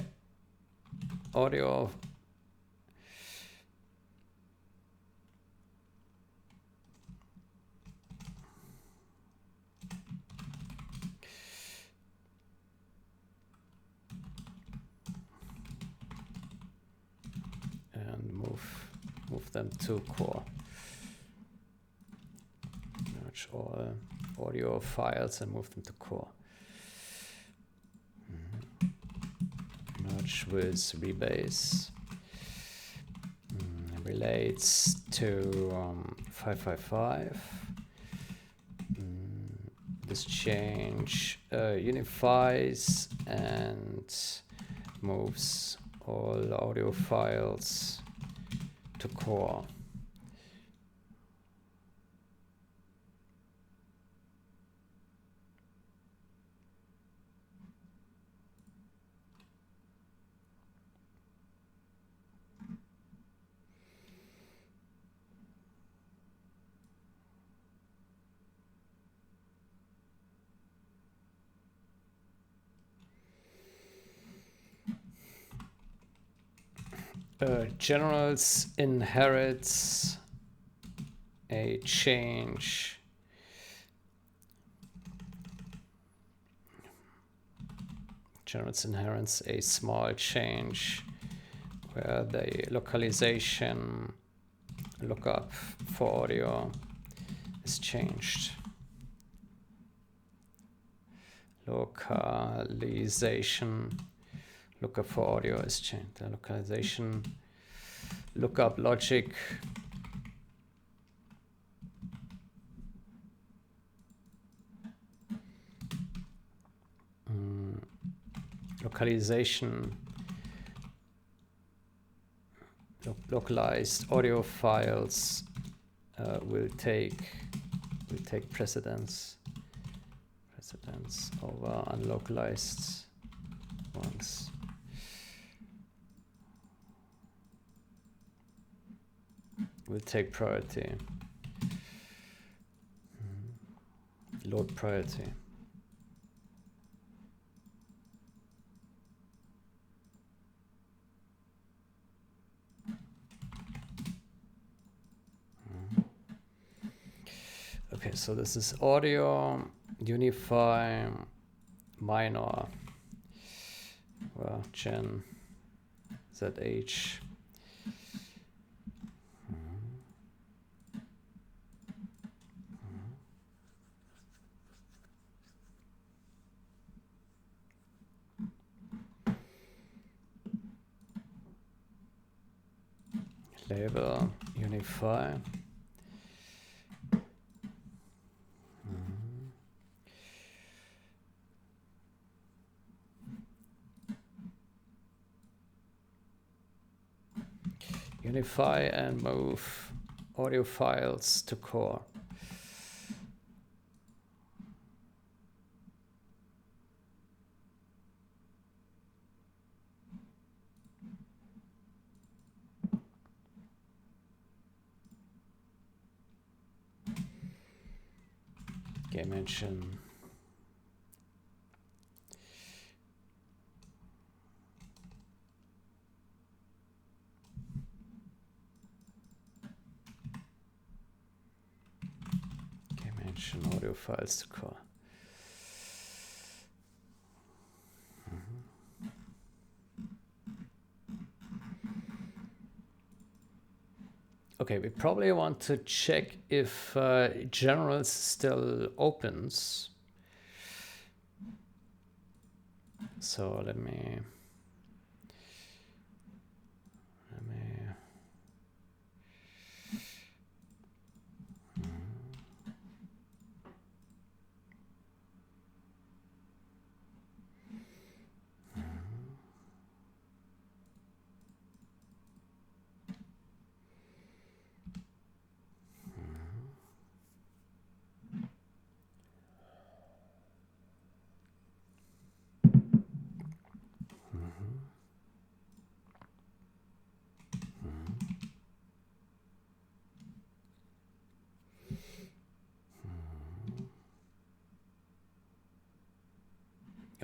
audio and move them to core. Merge all audio files and move them to core. Merge with rebase. Relates to 555. This change unifies and moves all audio files to core. Generals inherits a change. Generals inherits a small change where the localization lookup for audio is changed. Localization lookup for audio is changed. The localization lookup logic localization localized audio files will take precedence over unlocalized ones. Will take priority. Load priority. Okay, so this is audio, Unify, minor, well, gen, ZH. Label, Unify. Unify and move audio files to core. Game engine. Audio files to core. Okay, we probably want to check if generals still opens. So let me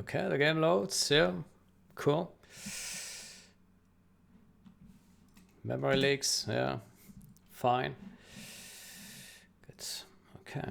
Okay, the game loads. Yeah, cool. Memory leaks. Yeah, fine. Good. Okay.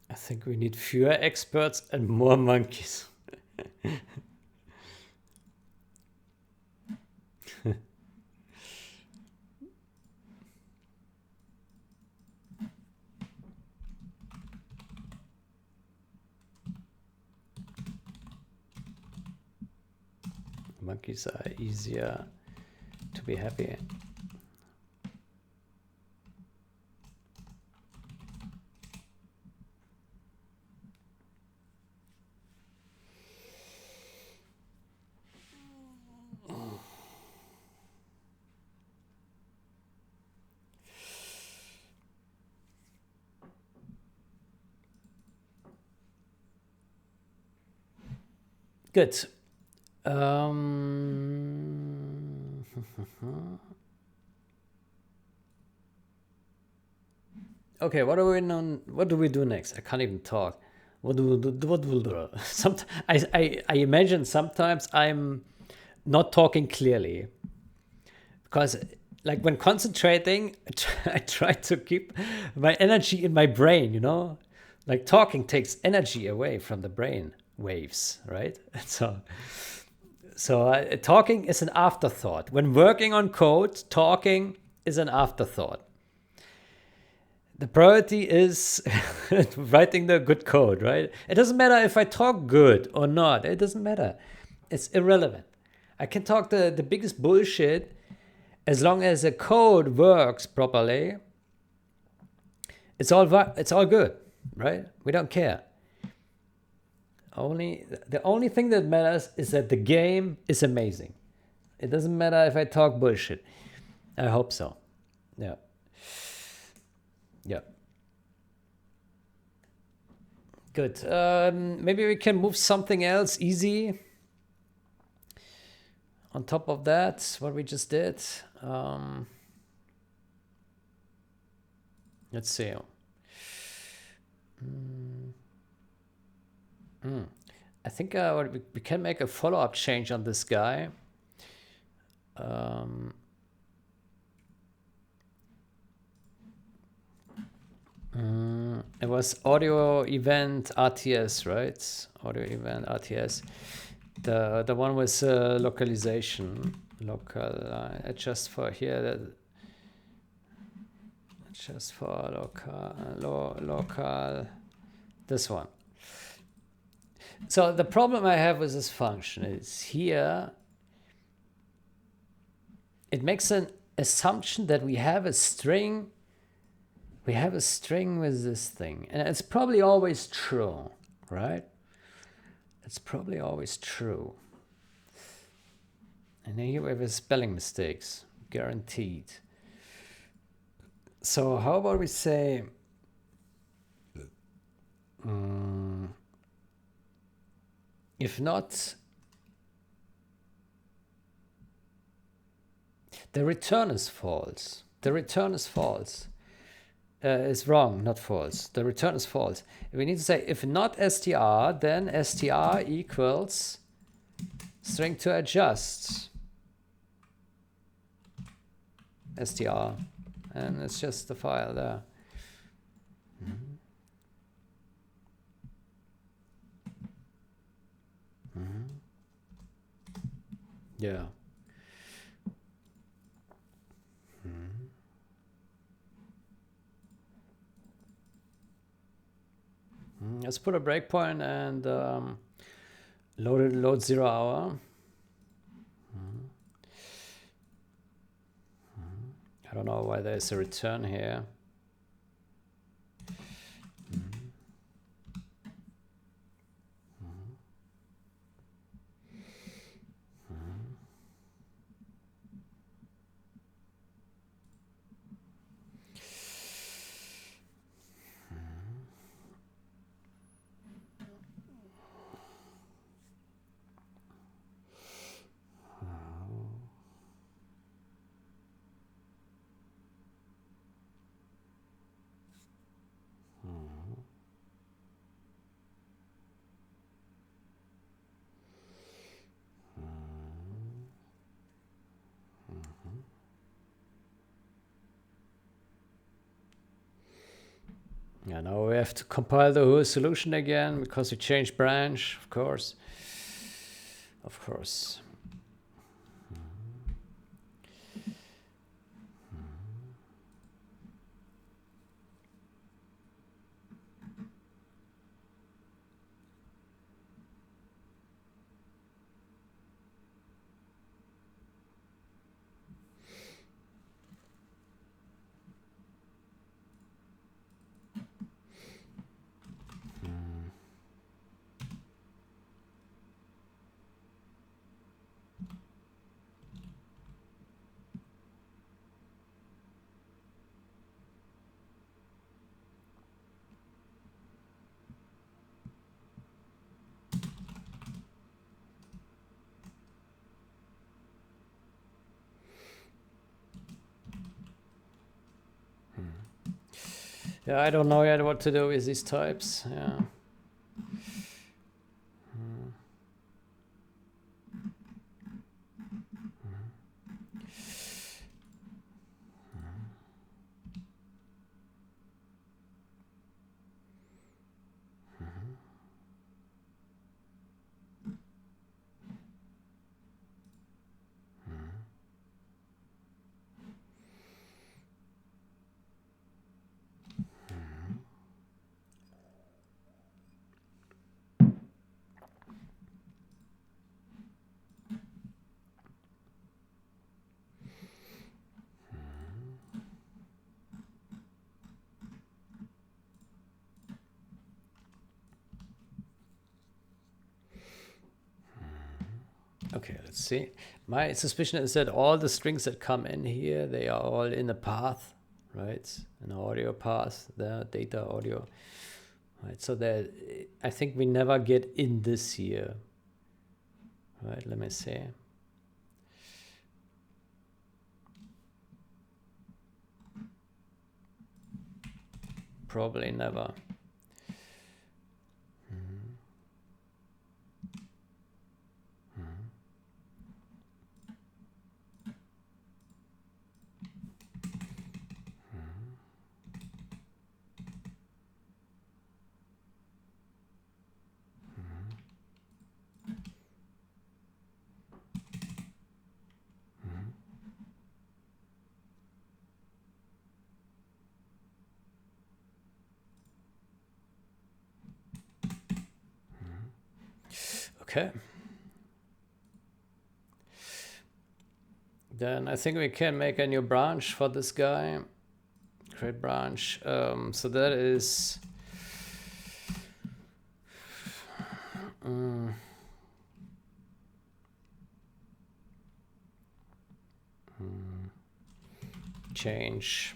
I think we need fewer experts and more monkeys. Monkeys are easier to be happy. Good. Okay, what do we do next? I can't even talk. What do we do? What do we do? I imagine sometimes I'm not talking clearly because, like, when concentrating, I try to keep my energy in my brain. You know, like talking takes energy away from the brain waves, right? So talking is an afterthought. When working on code, talking is an afterthought. The priority is writing the good code, right? It doesn't matter if I talk good or not. It doesn't matter. It's irrelevant. I can talk the biggest bullshit as long as the code works properly. It's all good, right? We don't care. The only thing that matters is that the game is amazing. It doesn't matter if I talk bullshit. I hope so. Yeah. Yeah. Good. Maybe we can move something else easy on top of that, what we just did. Let's see. I think we can make a follow-up change on this guy. It was audio event RTS, right? Audio event RTS. The one with localization. Local. Just for here. Just for local. This one. So the problem I have with this function is here. It makes an assumption that we have a string. We have a string with this thing, and it's probably always true, right? It's probably always true. And here we have spelling mistakes, guaranteed. So how about we say, if not, the return is false. The return is false. Is wrong, not false. The return is false. We need to say if not str, then str equals string to adjust str, and it's just the file there. Yeah. Let's put a breakpoint and load 0 hour. I don't know why there's a return here. Yeah, now we have to compile the whole solution again because we changed branch, of course. Of course. Yeah, I don't know yet what to do with these types. Yeah. Okay, let's see. My suspicion is that all the strings that come in here, they are all in a path, right? An audio path, the data audio. Right, so that I think we never get in this here. Right, let me see. Probably never. Okay. Then I think we can make a new branch for this guy. Create branch. So that is change.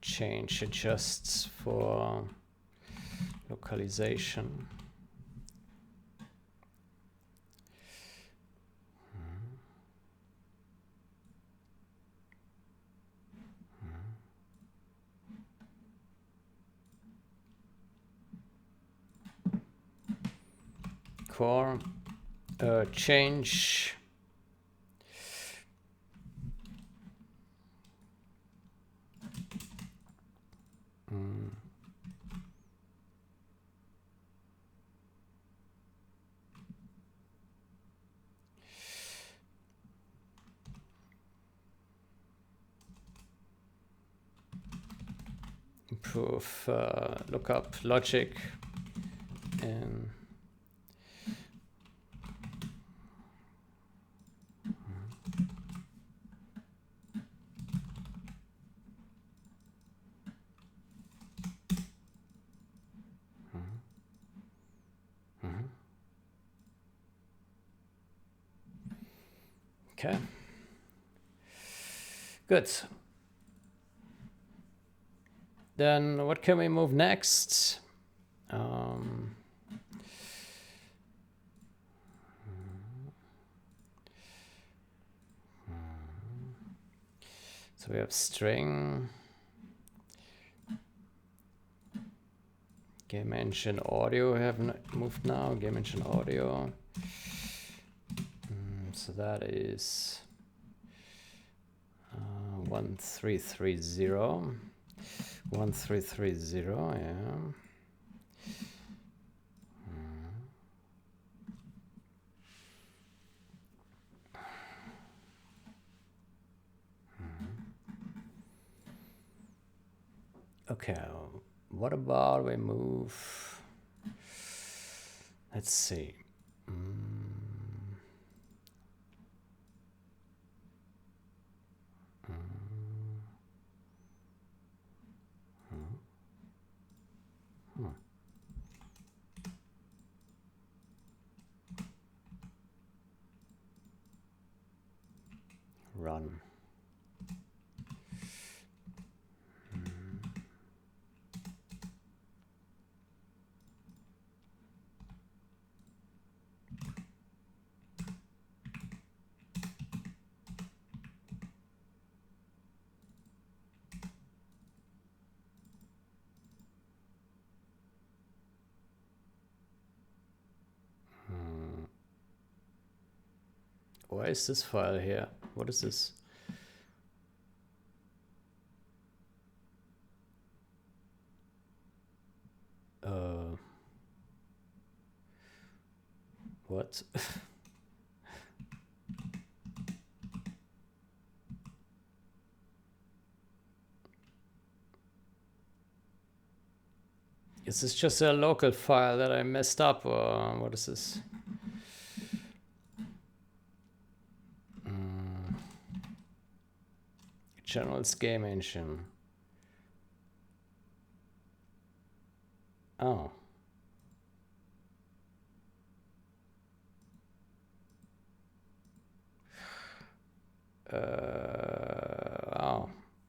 Change adjusts for localization. Core change improve lookup logic and okay, good. Then what can we move next? So we have string, game engine audio. We have moved now. Game engine audio. So that is 1330. 1330, yeah. Okay, what about we move? Let's see. Run. Why is this file here? What is this? What? Is this just a local file that I messed up, or what is this? General's game engine. Oh. Oh.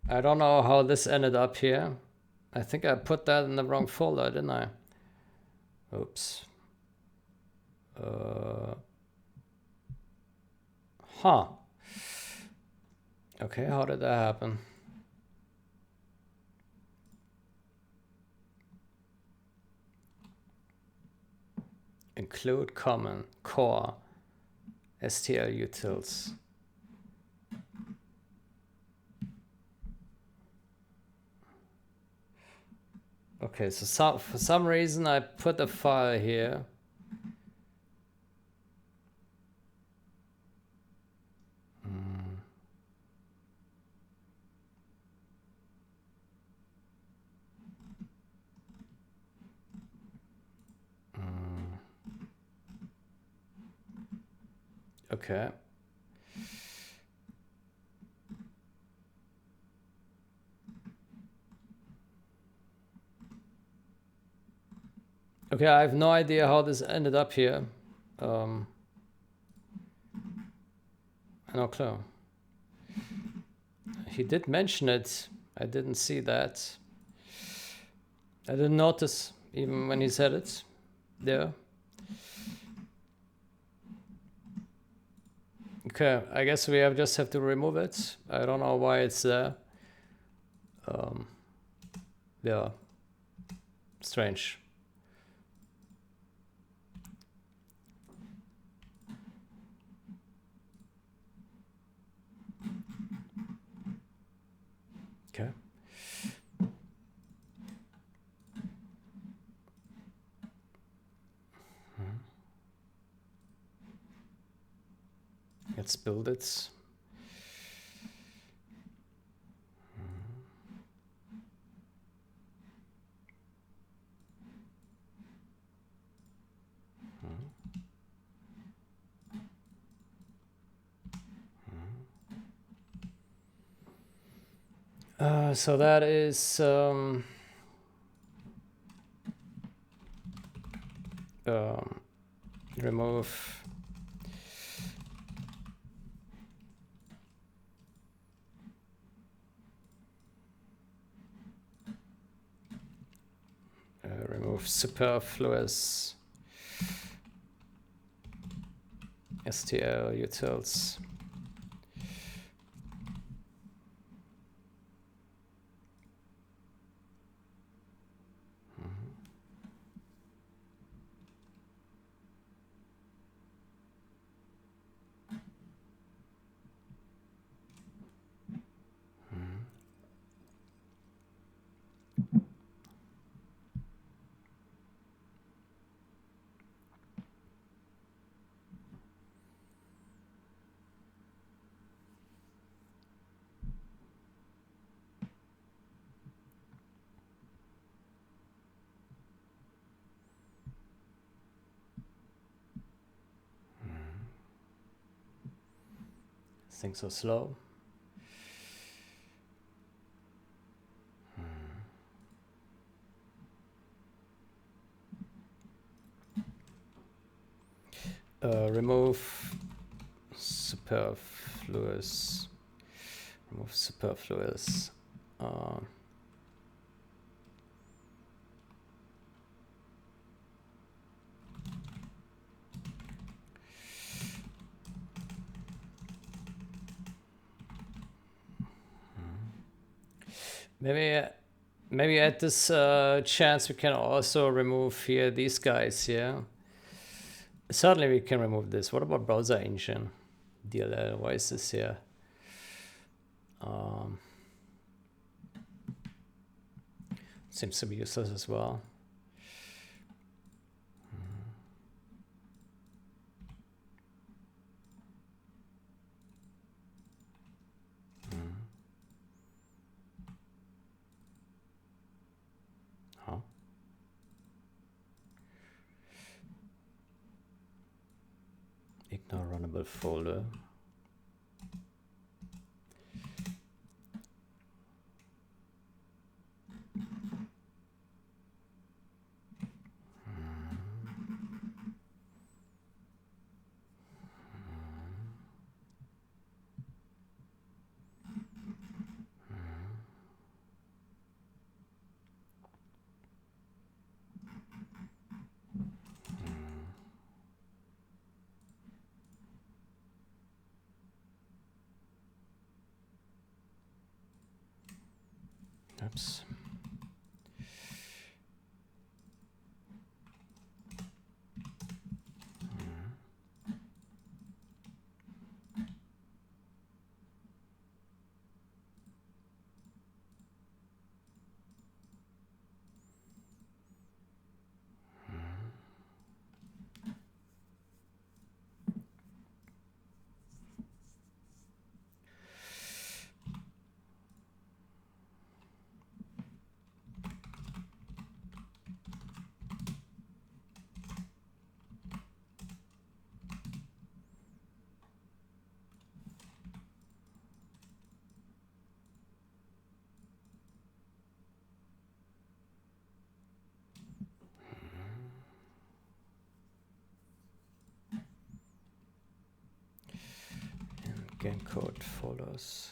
I don't know how this ended up here. I think I put that in the wrong folder, didn't I? Oops. Huh. Okay, how did that happen? Include common core STL utils. Okay, so for some reason I put a file here. Okay. Okay, I have no idea how this ended up here. No clue. He did mention it. I didn't see that. I didn't notice even when he said it. Yeah. Okay, I guess we just have to remove it. I don't know why it's there. Yeah. Strange. Okay. Let's build it. So that is remove remove superfluous STL utils. Things are slow. Remove superfluous. Remove superfluous. Maybe at this chance we can also remove here these guys here. Certainly we can remove this. What about browser engine? DLL, why is this here? Seems to be useless as well. Huh? Ignore runnable folder. Oops. Game code follows.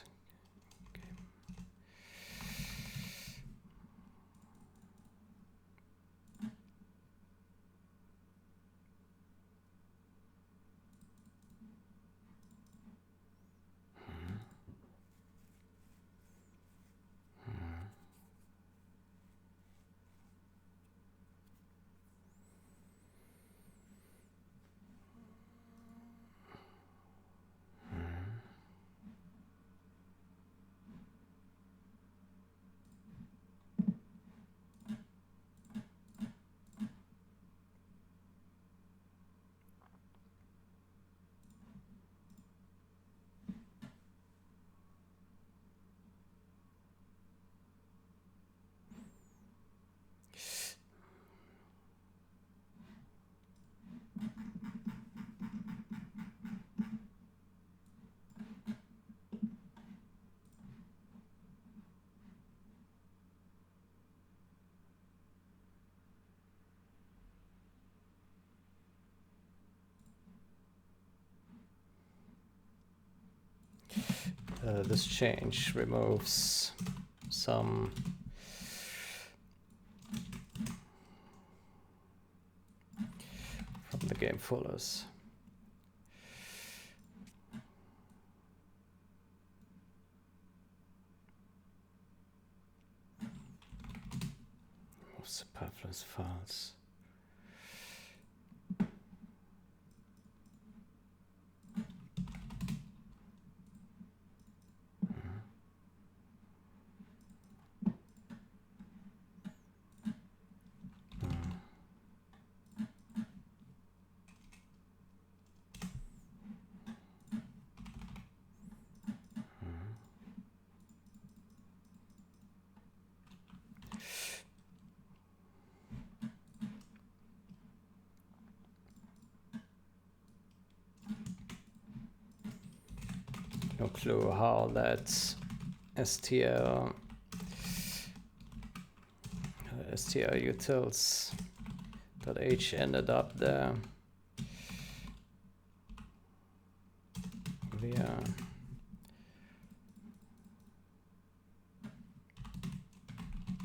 This change removes some from the game folders. Remove superfluous files. no clue how that stl utils.h ended up there via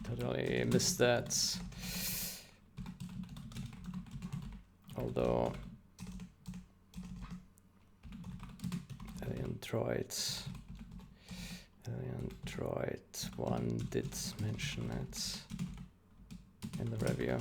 totally missed that. Although Alien Droid 1 did mention it in the review.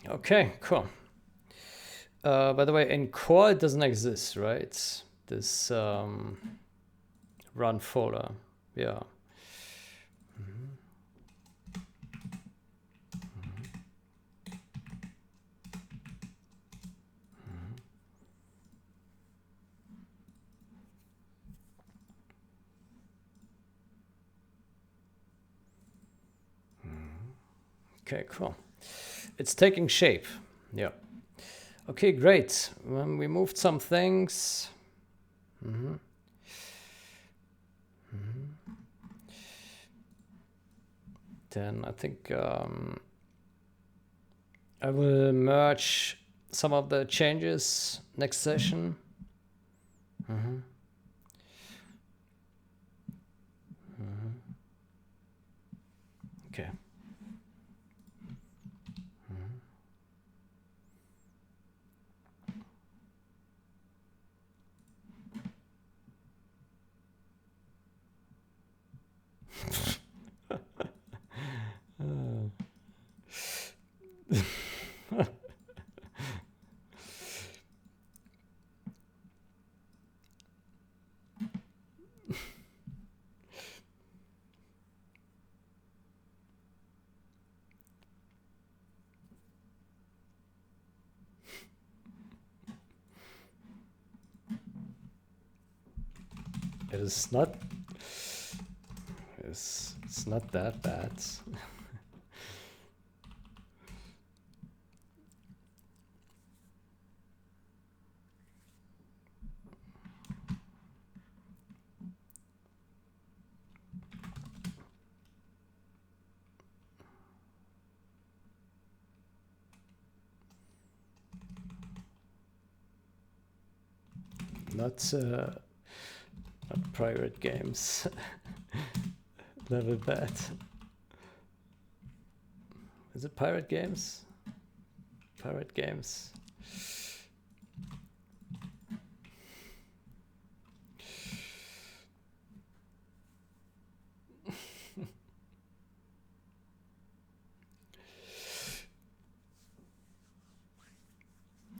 Okay, cool. By the way, in core it doesn't exist, right? This run folder, yeah. Okay, cool. It's taking shape. Yeah. Okay, great. We moved some things. Then I think I will merge some of the changes next session. Okay. It's not that bad. Not pirate games. Level bad. Is it pirate games? Pirate games.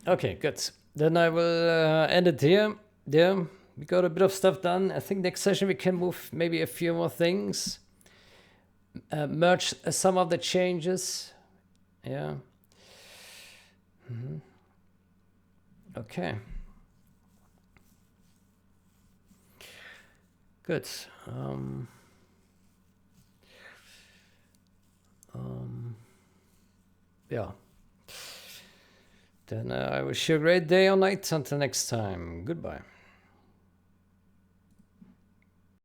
Okay, good. Then I will end it here. Yeah, we got a bit of stuff done. I think next session we can move maybe a few more things. Merge some of the changes. Yeah. Okay. Good. Yeah. Then I wish you a great day or night. Until next time. Goodbye.